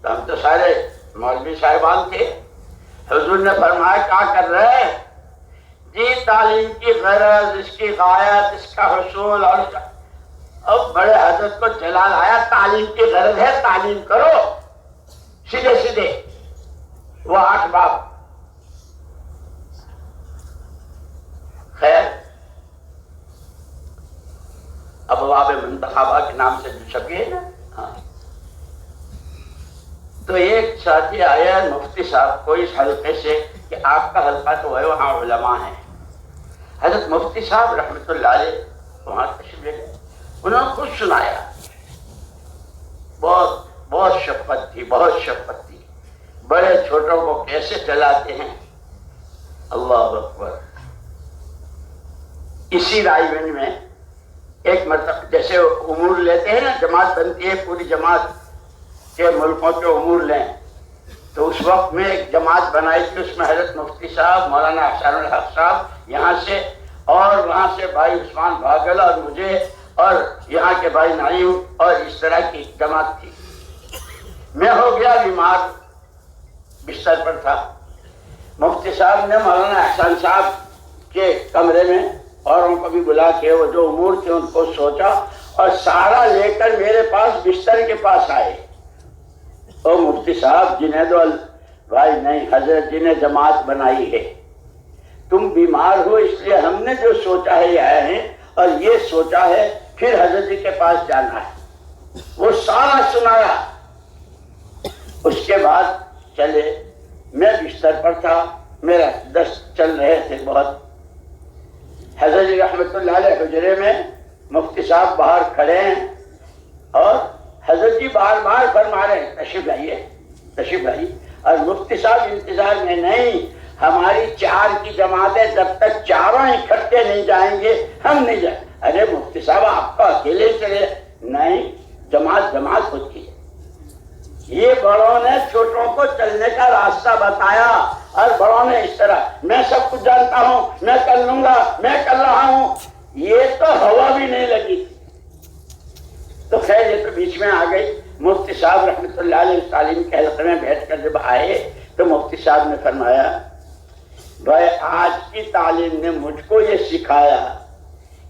تو ہم تو سارے مولوی صاحبان تھے. حضور نے فرمایا کیا کر رہے ہیں؟ جی تعلیم کی غرض، اس کی غایت، اس کا حصول. اور اب بڑے حضرت کو جلال آیا، تعلیم کی غرض ہے تعلیم کرو، سیدھے سیدھے وہ 8 باب. خیر ابواب منتخبہ کے نام سے جو چھپی ہے نا، ہاں. تو ایک ساتھی آیا مفتی صاحب کو اس حلقے سے کہ آپ کا حلقہ تو ہے وہاں علماء ہیں. حضرت مفتی صاحب رحمۃ اللہ علیہ وہاں تشریف لے گئے. انہوں نے خود سنایا، بہت بہت شفقت تھی، بہت شفقت تھی. بڑے چھوٹوں کو کیسے چلاتے ہیں، اللہ اکبر. اسی رائے گنج میں ایک مرتبہ جیسے امور لیتے ہیں نا، جماعت بنتی ہے، پوری جماعت کے ملکوں کے امور لیں، تو اس وقت میں ایک جماعت بنائی تھی. اس میں حضرت مفتی صاحب، مولانا احسان الحق صاحب یہاں سے، اور وہاں سے بھائی عثمان بھاگل اور مجھے، اور یہاں کے بھائی نعیم، اور اس طرح کی جماعت تھی. میں ہو گیا بیمار، بستر پر تھا. مفتی صاحب نے مولانا احسان صاحب کے کمرے میں اوروں کو بھی بلا کے وہ جو امور تھے ان کو سوچا، اور سارا لے کر میرے پاس بستر کے پاس آئے. او مفتی صاحب، جنید بھائی نہیں، حضرت جی نے جماعت بنائی ہے، تم بیمار ہو اس لیے ہم نے جو سوچا ہے یہ آئے ہیں، اور یہ سوچا ہے پھر حضرت جی کے پاس جانا ہے. وہ سارا سنایا. اس کے بعد چلے. میں بستر پر تھا، میرا دست چل رہے تھے بہت. حضرت جی رحمۃ اللہ علیہ حجرے میں، مفتی صاحب باہر کھڑے ہیں، اور حضرت جی بار بار فرما رہے ہیں تشریف لائیے تشریف لائیے. اور مفتی صاحب انتظار میں نہیں، ہماری 4 کی جماعت ہے، جب تک چاروں اکٹھے نہیں جائیں گے ہم نہیں جائیں. ارے مفتی صاحب آپ تو اکیلے چلے. نہیں، جماعت جماعت ہوتی ہے. یہ بڑوں نے چھوٹوں کو چلنے کا راستہ بتایا، اور بڑوں نے اس طرح میں سب کچھ جانتا ہوں، میں کر لوں گا، میں کر رہا ہوں. یہ تو ہوا بھی نہیں لگی. تو خیر یہ تو بیچ میں آ گئی. مفتی صاحب رحمۃ اللہ علیہ تعلیم کے حلقے میں بیٹھ کر جب آئے تو مفتی صاحب نے فرمایا، بھائی آج کی تعلیم نے مجھ کو یہ سکھایا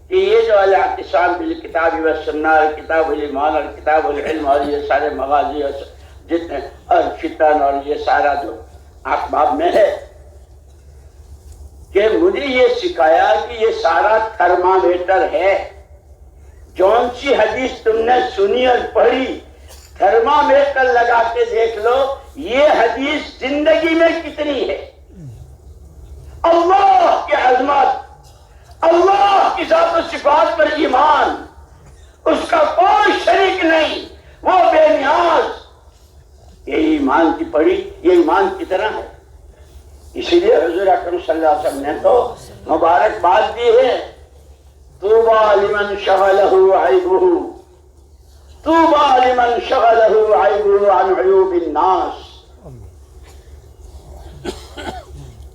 کہ یہ جو الاعتصام بالکتاب والسنہ اور کتاب الایمان اور کتاب العلم اور یہ سارے مغازی اور جتنے اور فتن اور یہ سارا جو احباب میں ہے، کہ مجھے یہ سکھایا کہ یہ سارا تھرمامیٹر ہے. جون سی حدیث تم نے سنی اور پڑھی، تھرمامیٹر لگا کے دیکھ لو یہ حدیث زندگی میں کتنی ہے. اللہ کی عظمت، اللہ کی ذات و صفات پر ایمان، اس کا کوئی شریک نہیں، وہ بے نیاز. یہ ایمان کی پڑھی، یہ ایمان کی طرح ہے. اسی لیے حضور اکرم صلی اللہ علیہ وسلم نے تو مبارکباد دی ہے، طوبیٰ لمن شغلہ عیبہ، طوبیٰ لمن شغلہ عیبہ عن عیوب الناس.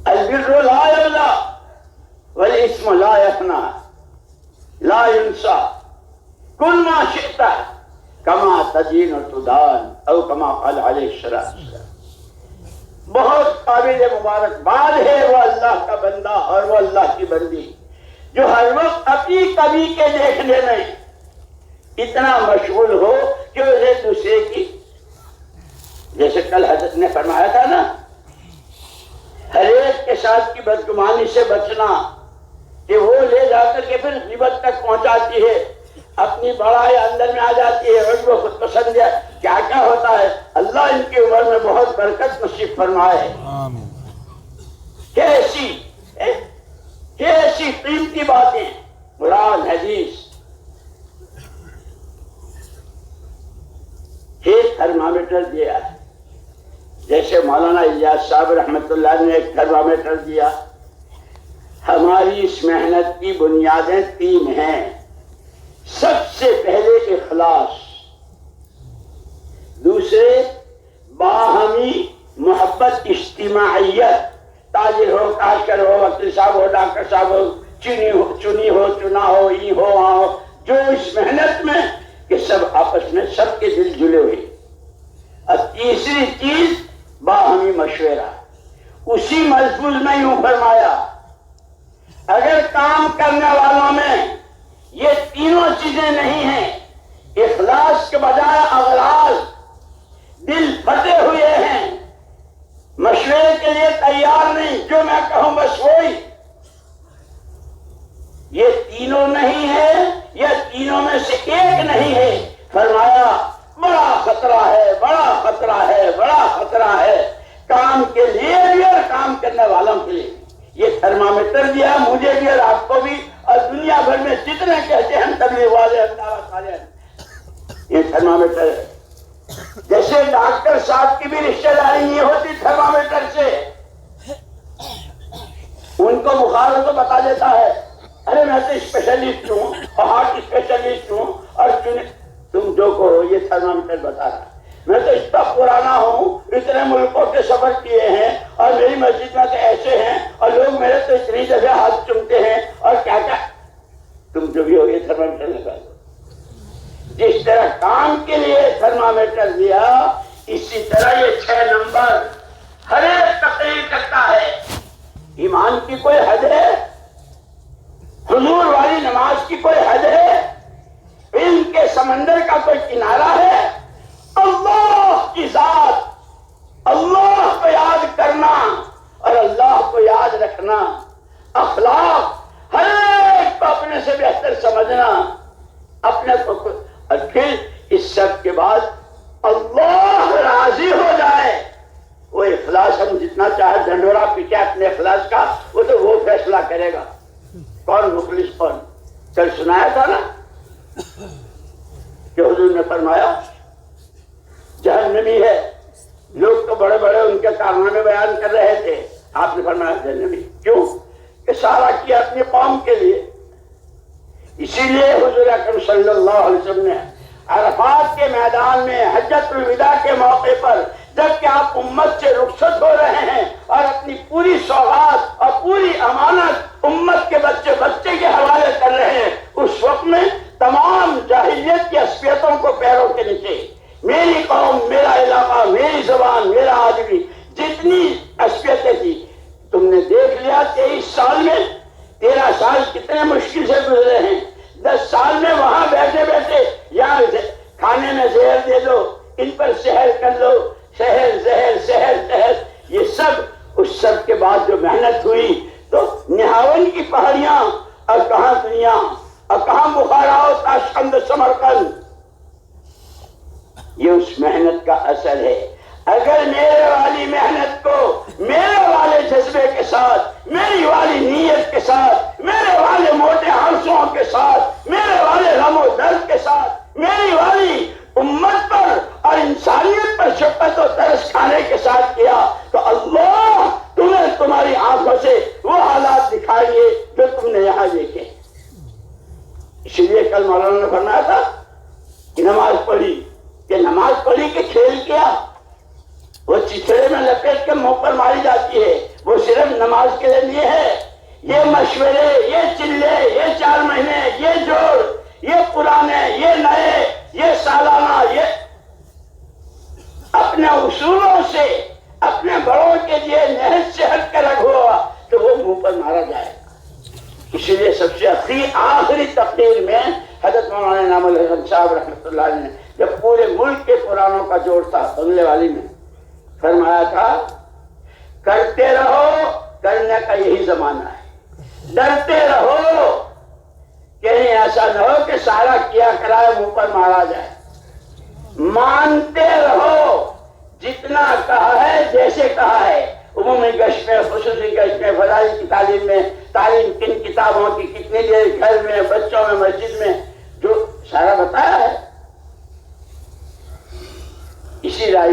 البر لا یبلی والاسم لا یفنی لا ینسیٰ کل ما شئت کما تدین و تدان او کما قال علیہ السلام. بہت قابل مبارکباد ہے وہ اللہ کا بندہ اور وہ اللہ کی بندی جو ہر وقت اپنی کبھی کے دیکھنے میں اتنا مشغول ہو کیوں ایک دوسرے کی، جیسے کل حضرت نے فرمایا تھا نا، ہر ایک کے ساتھ کی بدگمانی سے بچنا کہ وہ لے جا کر کے پھر غیبت تک پہنچاتی ہے، اپنی بڑائی اندر میں آ جاتی ہے، اور وہ خود پسند ہے، کیا کیا ہوتا ہے۔ اللہ ان کی عمر میں بہت برکت نصیب فرمائے۔ کیسی قیمتی باتیں قرآن حدیث۔ ایک تھرمامیٹر دیا ہے، جیسے مولانا الیاس صاحب رحمت اللہ نے ایک تھرمامیٹر دیا۔ ہماری اس محنت کی بنیادیں 3 ہیں۔ سب سے پہلے اخلاص، دوسرے باہمی محبت اجتماعیت، تاجر ہو، کاشتکار ہو، وکیل صاحب ہو، ڈاکٹر صاحب ہو، چنی ہو، چنا ہو، ای ہو، وہاں ہو، جو اس محنت میں کہ سب آپس میں سب کے دل جلے ہوئے۔ اور تیسری چیز باہمی مشورہ۔ اسی ملفوظ میں یوں فرمایا، اگر کام کرنے والوں میں یہ تینوں چیزیں نہیں ہیں، اخلاص کے بجائے اغراض، دل پھٹے ہوئے ہیں، مشورے کے لیے تیار نہیں، جو میں کہوں بس وہی، یہ تینوں نہیں ہے، یہ تینوں میں سے ایک نہیں ہے، فرمایا بڑا خطرہ ہے، بڑا خطرہ ہے، بڑا خطرہ ہے، کام کے لیے بھی اور کام کرنے والوں کے لیے۔ یہ تھرمامیٹر دیا مجھے بھی اور آپ کو بھی، اور دنیا بھر میں جتنے کہتے ہیں تبلیغ والے، دعوت والے، یہ تھرمامیٹر ہے۔ جیسے ڈاکٹر صاحب کی بھی رشتہ داری نہیں ہوتی تھرمامیٹر سے، ان کو بخار ہو تو بتا دیتا ہے، ارے میں تو اسپیشلسٹ ہوں اور ہارٹ اسپیشلسٹ ہوں، اور تم جو کہو یہ تھرمامیٹر بتا رہا ہے۔ میں تو اتنا پرانا ہوں، اتنے ملکوں کے سفر کیے ہیں، اور میری مسجد میں تو ایسے ہیں، اور لوگ میرے تو اتنی جگہ ہاتھ چومتے ہیں، اور کیا کیا، تم جو بھی ہو یہ تھرمامیٹر لگا دو۔ جس طرح کام کے لیے تھرمامیٹر دیا، اسی طرح یہ 6 نمبر ہر ایک تقریر کرتا ہے۔ ایمان کی کوئی حد ہے؟ حضور والی نماز کی کوئی حد ہے؟ علم کے سمندر کا کوئی کنارہ ہے؟ اللہ کی ذات، اللہ کو یاد کرنا اور اللہ کو یاد رکھنا، اخلاق، ہر ایک کو اپنے سے بہتر سمجھنا، اپنے کو، اور پھر اس سب کے بعد اللہ راضی ہو جائے، وہ اخلاص ہم جتنا چاہے ڈھنڈورا پیٹے اپنے اخلاص کا، وہ تو وہ فیصلہ کرے گا کون مخلص کون۔ کل سنایا تھا نا کہ حضور نے فرمایا جہنمی ہے، لوگ تو بڑے بڑے ان کے کارنامے بیان کر رہے تھے، آپ نے فرمایا جہنمی کیوں؟ کہ سارا کیا اپنی قوم کے لیے۔ اسی لیے حضور اکرم صلی اللہ علیہ وسلم نے عرفات کے میدان میں حجۃ الوداع کے موقع پر، جبکہ آپ امت سے رخصت ہو رہے ہیں اور اپنی پوری سوغات اور پوری امانت امت کے بچے کے حوالے کر رہے ہیں، اس وقت میں تمام جاہلیت کی عصبیتوں کو پیروں کے نیچے، میری قوم، میرا علاقہ، میری زبان، میرا آدمی، جتنی عصبیتیں تھی، تم نے دیکھ لیا 23 سال میں، 13 سال کتنے مشکل سے گزرے ہیں، 10 سال میں وہاں بیٹھے بیٹھے یا کھانے میں زہر دے دو، ان پر سحر کر لو، شہر زہر شہر شہر، یہ سب اس سب کے بعد جو محنت ہوئی، تو نہاون کی پہاڑیاں اور کہاں دنیا اور کہاں بخارا اور تاشقند سمرقند، یہ اس محنت کا اثر ہے۔ اگر میرے والی محنت کو میرے والے جذبے کے ساتھ، میری والی نیت کے ساتھ، میرے والے موٹے ہنسوں کے ساتھ، میرے والے غم و درد کے ساتھ، میری والی امت پر اور انسانیت پر شفقت و ترس کھانے کے ساتھ کیا، تو اللہ تمہیں تمہاری آنکھوں سے وہ حالات دکھائیں گے جو تم نے یہاں دیکھے۔ اسی لیے کل مولانا نے فرمایا تھا کہ نماز پڑھی، کہ نماز پڑھی کہ کھیل کیا، وہ چچڑے میں لپیٹ کے منہ پر ماری جاتی ہے، وہ صرف نماز کے لیے ہے۔ یہ مشورے، یہ چلے، یہ 4 مہینے، یہ جوڑ، یہ پرانے، یہ نئے، یہ سالانہ، یہ اپنے اصولوں سے اپنے بڑوں کے لیے نہج سے ہٹ کر رکھ ہوا تو وہ منہ پر مارا جائے گا۔ اسی لیے سب سے آخری تقریر میں حضرت مولانا انعام الحسن صاحب رحمۃ اللہ علیہ نے جب پورے ملک کے قرآنوں کا جوڑ تھا بنگلے والی میں، فرمایا تھا کرتے رہو، کرنے کا یہی زمانہ ہے، ڈرتے رہو کہیں ایسا نہ ہو کہ سارا کیا کرائے منہ پر مارا جائے، مانتے رہو جتنا کہا ہے جیسے کہا ہے، عمومی گشت میں، خصوصی گشت میں، فضائل کی تعلیم میں، تعلیم کن کتابوں کی کتنی دیر گھر میں، بچوں میں، مسجد میں، جو سارا بتایا ہے اسی رائے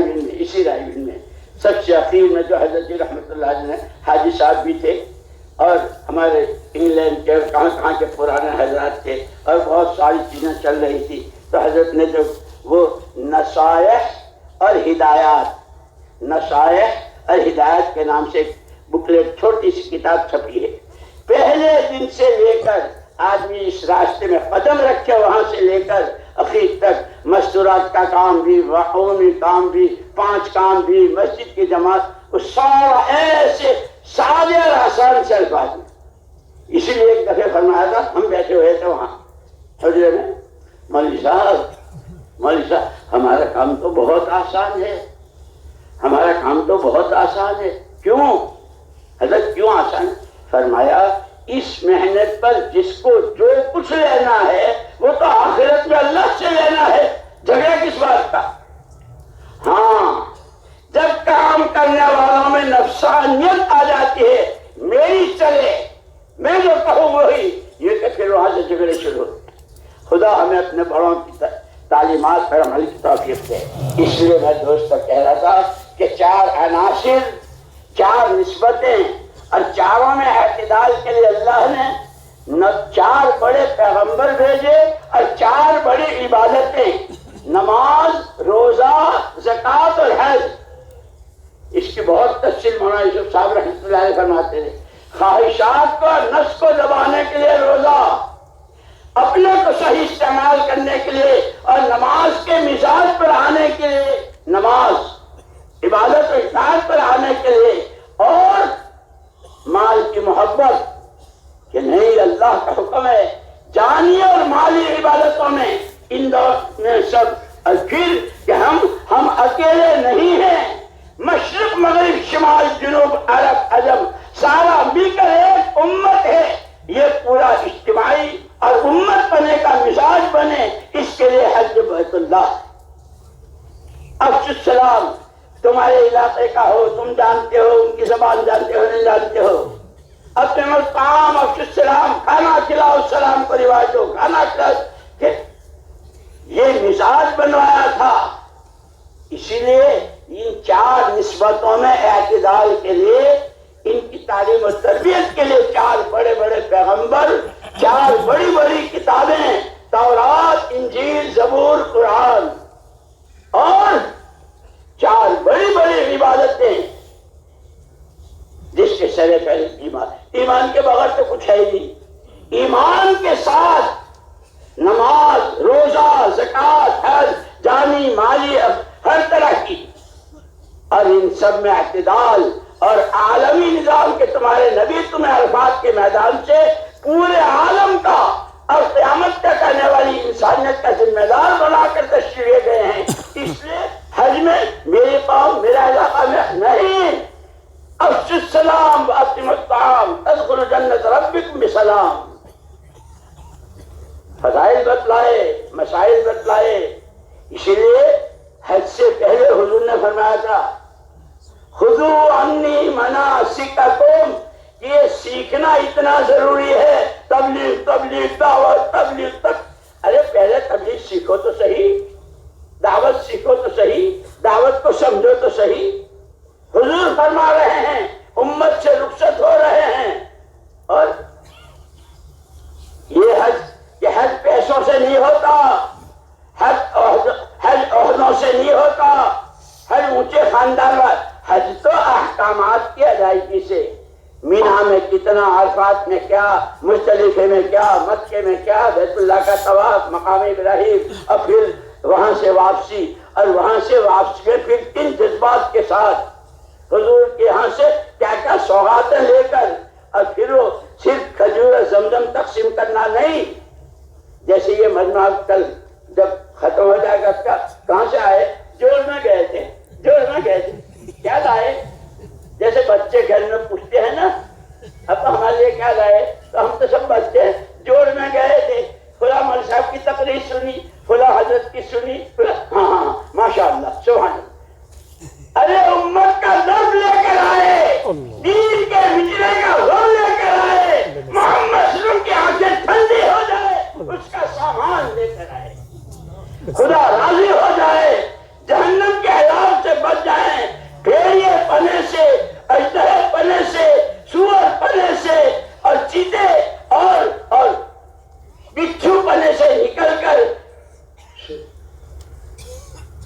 میں سب سے اخیر میں جو حضرت جی رحمۃ اللہ علیہ نے، حاجی صاحب بھی تھے اور ہمارے انگلینڈ کے کہاں کہاں کے پرانے حضرات تھے اور بہت ساری چیزیں چل رہی تھی، تو حضرت نے جو وہ نصائح اور ہدایات کے نام سے ایک بکلیٹ چھوٹی سی کتاب چھپی ہے، پہلے دن سے لے کر آدمی اس راستے میں قدم رکھے وہاں سے لے کر اخیر تک مستورات کا کام بھی، عمومی کام بھی، 5 کام بھی، مسجد کی جماعت، وہ سارا ایسے سادے اور آسان سے الفاظ میں. اسی لیے ایک دفعہ فرمایا تھا، ہم بیٹھے ہوئے تھے وہاں حجرے میں، مولوی صاحب ہمارا کام تو بہت آسان ہے، ہمارا کام تو بہت آسان ہے. کیوں حضرت کیوں آسان؟ فرمایا اس محنت پر جس کو جو کچھ لینا ہے وہ تو آخرت میں اللہ سے لینا ہے، جھگڑا کس بات کا؟ ہاں جب کام کرنے والوں میں نفسانیت آ جاتی ہے، میری چلے، میں جو کہوں وہی، یہ کہ پھر وہاں سے جھگڑے شروع ہوتے ہیں. خدا ہمیں اپنے بڑوں کی تعلیمات پر عمل کی توفیق دے. اس لیے میں دوست کہہ رہا تھا کہ 4 عناصر، 4 نسبتیں اور چاروں میں اعتدال کے لیے اللہ نے 4 بڑے پیغمبر بھیجے اور 4 بڑی عبادتیں، نماز، روزہ، زکوٰۃ اور حج. اس کی بہت تفصیل مولانا یوسف صاحب رحمۃ اللہ علیہ فرماتے تھے. خواہشات کو، نفس کو دبانے کے لیے روزہ، اپنے کو صحیح استعمال کرنے کے لیے اور نماز کے مزاج پر آنے کے لیے نماز، عبادت و اطاعت پر آنے کے لیے، اور مال کی محبت کہ نہیں اللہ کا حکم ہے جانی اور مالی عبادتوں میں، ان دو میں سب. اور پھر کہ ہم اکیلے نہیں ہیں، مشرق مغرب شمال جنوب عرب عجم سارا مل کر ایک امت ہے. یہ پورا اجتماعی اور امت بنے کا مزاج بنے، اس کے لیے حج بیت اللہ. افشوا السلام تمہارے علاقے کا ہو، تم جانتے ہو، ان کی زبان جانتے ہو نہیں جانتے ہو، اپنے مقام افشوا السلام، کھانا کھلاؤ، سلام کو رواج ہو، کھانا کھلاؤ. یہ مزاج بنوایا تھا. اسی لیے ان 4 نسبتوں میں اعتدال کے لیے، ان کی تعلیم و تربیت کے لیے 4 بڑے بڑے پیغمبر، 4 بڑی بڑی کتابیں، تورات، انجیل، زبور، قرآن، اور 4 بڑی بڑی عبادتیں جس کے سرے پہلے ایمان کے بغیر تو کچھ ہے ہی نہیں. ایمان کے ساتھ نماز، روزہ، زکوٰۃ، حج، جانی مالی، ہر طرح کی، اور ان سب میں اعتدال اور عالمی نظام کے تمہارے نبی تمہیں عرفات کے میدان سے پورے عالم کا اور قیامت تک آنے والی انسانیت کا ذمہ دار بنا کر تشریح گئے ہیں. اس لیے حج میں میرے قوم، میرا علاقہ میں نہیں، افشوا السلام واطعموا الطعام تدخلوا جنت ربکم بسلام. فضائل بتلائے، مسائل بتلائے. اسی لیے حج سے پہلے حضور نے فرمایا تھا خذوا عنی مناسککم، یہ سیکھنا اتنا ضروری ہے. تبلیغ دعوت، تبلیغ تک. ارے پہلے تبلیغ سیکھو تو صحیح، دعوت سیکھو تو صحیح، دعوت کو سمجھو تو صحیح. حضور فرما رہے ہیں امت سے رخصت ہو رہے ہیں، اور یہ حج پیسوں سے نہیں ہوتا، حج عہدوں سے نہیں ہوتا، حج اونچے خاندان والا. حج تو احکامات کی ادائیگی سے، مینا میں کتنا، عرفات میں کیا، مزدلفے میں کیا، مکے میں کیا، بیت اللہ کا طواف، مقام ابراہیم، اور پھر وہاں سے واپسی، اور وہاں سے واپسی میں پھر کن جذبات کے ساتھ حضور کے یہاں سے کیا کیا سوغاتیں لے کر، اور پھر وہ صرف کھجور زمزم تقسیم کرنا نہیں، جیسے یہ مجمع کل جب ختم ہو جائے گا اس کا، کہاں سے آئے؟ جوڑ میں گئے تھے، کیا لائے؟ جیسے بچے گھر میں پوچھتے ہیں نا اب ہمارے لیے کیا لائے، تو ہم تو سب بچے ہیں، جوڑ میں گئے تھے، فلاں مول صاحب کی تقریر سنی، فلاں حضرت کی سنی، ہاں ماشاء اللہ سبحان اللہ۔ ارے امت کا درد لے کر آئے، دین کے مجرے کا غم لے کر آئے، محمد صلی اللہ علیہ وسلم کی آنکھیں ٹھنڈی ہو جائے اس کا سامان لے کر آئے، خدا راضی ہو جائے، جہنم کے عذاب سے بچ جائیں، بھیڑیے پنے سے، اژدہے پنے سے، سور پنے سے اور چیتے اور بچھو پنے سے نکل کر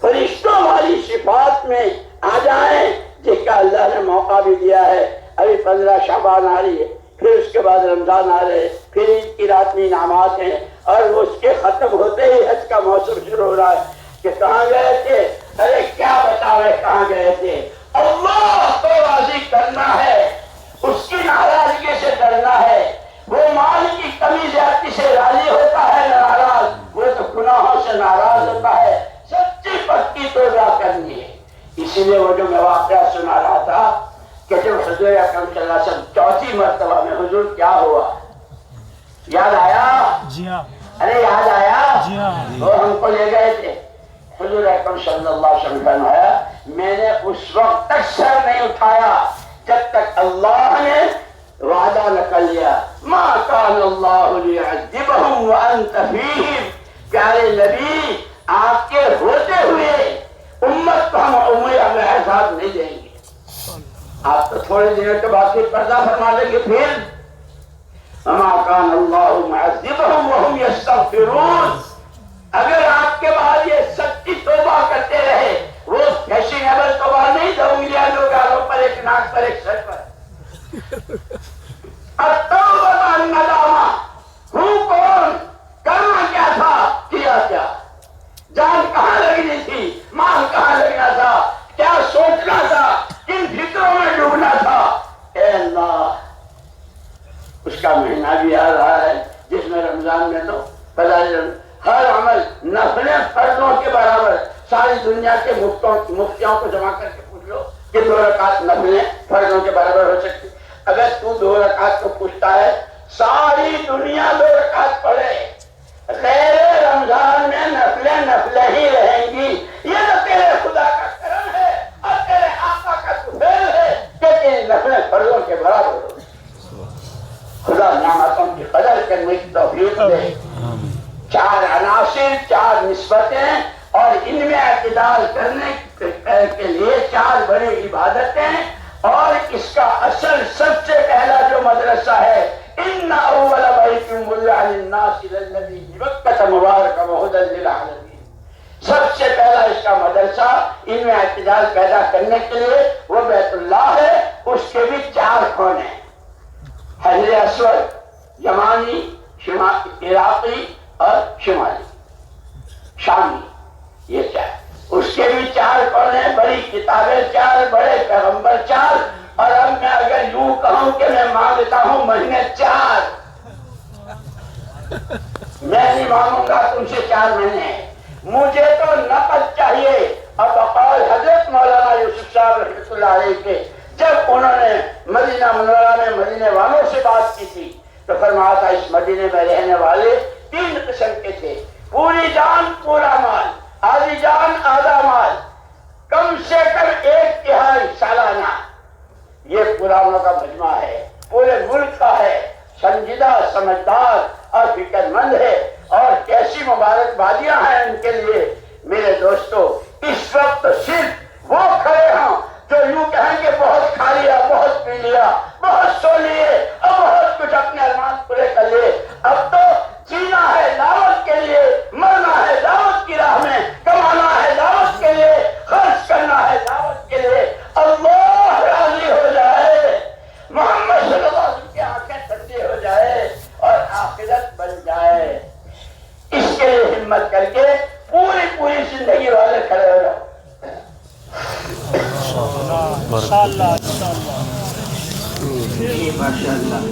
فرشتوں والی صفات میں آ جائیں، جس کا اللہ نے موقع بھی دیا ہے۔ ابھی 15 شعبان آ رہی ہے، پھر اس کے بعد رمضان آ رہے، پھر عید کی رات میں انعامات ہیں، اور اس کے ختم ہوتے ہی حج کا موسم شروع ہو رہا ہے کہ کہاں گئے تھے؟ ارے کیا بتاوے کہاں گئے تھے؟ اللہ کو راضی کرنا ہے، اس کی ناراضگی سے ڈرنا ہے۔ وہ مال کی کمی زیادتی سے راضی ہوتا ہے ناراض، وہ تو گناہوں سے ناراض ہوتا ہے۔ سچی پکی توبہ کرنی ہے۔ اسی لیے وہ جو میں واقعہ سنا رہا تھا کہ جب حضور اکرم صلی اللہ علیہ وسلم چوتھی مرتبہ میں، حضور کیا ہوا؟ یاد آیا؟ جی ہاں۔ ارے یاد آیا؟ جی ہاں۔ وہ ہم کو لے گئے تھے، حضور اکرم صلی اللہ علیہ وسلم فرمایا میں نے اس وقت تک سر نہیں اٹھایا جب تک اللہ نے وعدہ نہ کر لیا، ما کان اللہ لیعذبہم وانت فیہم۔ پیارے نبی آپ کے ہوتے ہوئے امت کو ہم عمر عذاب نہیں دیں گے، آپ تو تھوڑے دنوں کے بعد پھر پردہ فرما لیں گے۔ پھر وما کان اللہ معذبہم وہم یستغفرون۔ اگر آپ کے بعد یہ سچی توبہ کرتے رہے، وہ فیشنیبل توبہ نہیں، 2 ملین لوگ گالوں پر، ایک ناک پر، ایک سر پر، التوبۃ الندامہ۔ ہوں کون؟ کرنا کیا تھا، کیا کیا، جان کہاں لگنی تھی، مال کہاں لگنا تھا، کیا سوچنا تھا، کن فکروں میں ڈوبنا تھا۔ اے اللہ، اس کا مہینہ بھی آ رہا ہے جس میں رمضان میں تو ہر عمل نفلیں فرضوں کے برابر، ساری دنیا کے مفتیوں کو جمع کر کے پوچھ لو کہ 2 رکعت نفلیں فرضوں کے برابر ہو سکتی۔ اگر تو 2 رکعت کو پوچھتا ہے، ساری دنیا 2 رکعت پڑھے، غیر رمضان میں نفلیں ہی رہیں گی، یہ تو تیرے خدا کا کرم ہے اور تیرے آقا کا سفید ہے کہ تیری نفلیں فرضوں کے برابر ہو۔ خدا نعمتوں کی قدر کرنے کی توفیق دے۔ 4 عناصر، 4 نسبتیں، اور ان میں اعتدال کرنے کے لیے 4 بڑی عبادتیں، اور اس کا اصل سب سے پہلا جو مدرسہ ہے، ان اول بیت وضع للناس للذی ببکۃ مبارکا وہدی للعالمین، سب سے پہلا اس کا مدرسہ ان میں اعتدال پیدا کرنے کے لیے وہ بیت اللہ ہے۔ اس کے بھی 4 کونے، حجر اسود، یمانی، عراقی اور شمالی شامی، یہ 4۔ اس کے بھی 4 کونے، بڑی کتابیں 4، بڑے پیغمبر 4، اور اب میں اگر یوں کہوں کہ میں مانگتا ہوں مہینے 4، میں نہیں مانگوں گا تم سے 4 مہینے، مجھے تو نقد چاہیے۔ اور بقول حضرت مولانا یوسف صاحب رحمۃ اللہ علیہ کے، جب انہوں نے مدینہ منورہ میں مدینے والوں سے بات کی تھی تو فرمایا تھا اس مدینے میں رہنے والے 3 قسم کے تھے، پوری جان پورا مال، آدھی جان آدھا مال، کم سے کم 1/3 سالانہ۔ یہ پرانوں کا مجمع ہے، پورے ملک کا ہے، سنجیدہ، سمجھدار اور فکر مند ہے، اور کیسی مبارکبادیاں ہیں ان کے لیے۔ میرے دوستو، اس وقت صرف وہ کھڑے ہوں جو یوں کہیں کہ بہت کھا لیا، بہت پی لیا، بہت سو لیے اور بہت کچھ اپنے ارمان پورے کر لیے۔ اب تو جینا ہے دعوت کے لیے، مرنا ہے دعوت کی راہ میں، کمانا ہے دعوت کے لیے، خرچ کرنا ہے دعوت کے لیے۔ اللہ راضی ہو جائے، محمد صلی اللہ علیہ وسلم کی آنکھیں ٹھنڈی ہو جائے اور آخرت بن جائے، اس کے لیے ہمت کر کے پوری زندگی والے کھڑے ہو جاؤ۔ انشاءاللہ انشاءاللہ ماشاء اللہ۔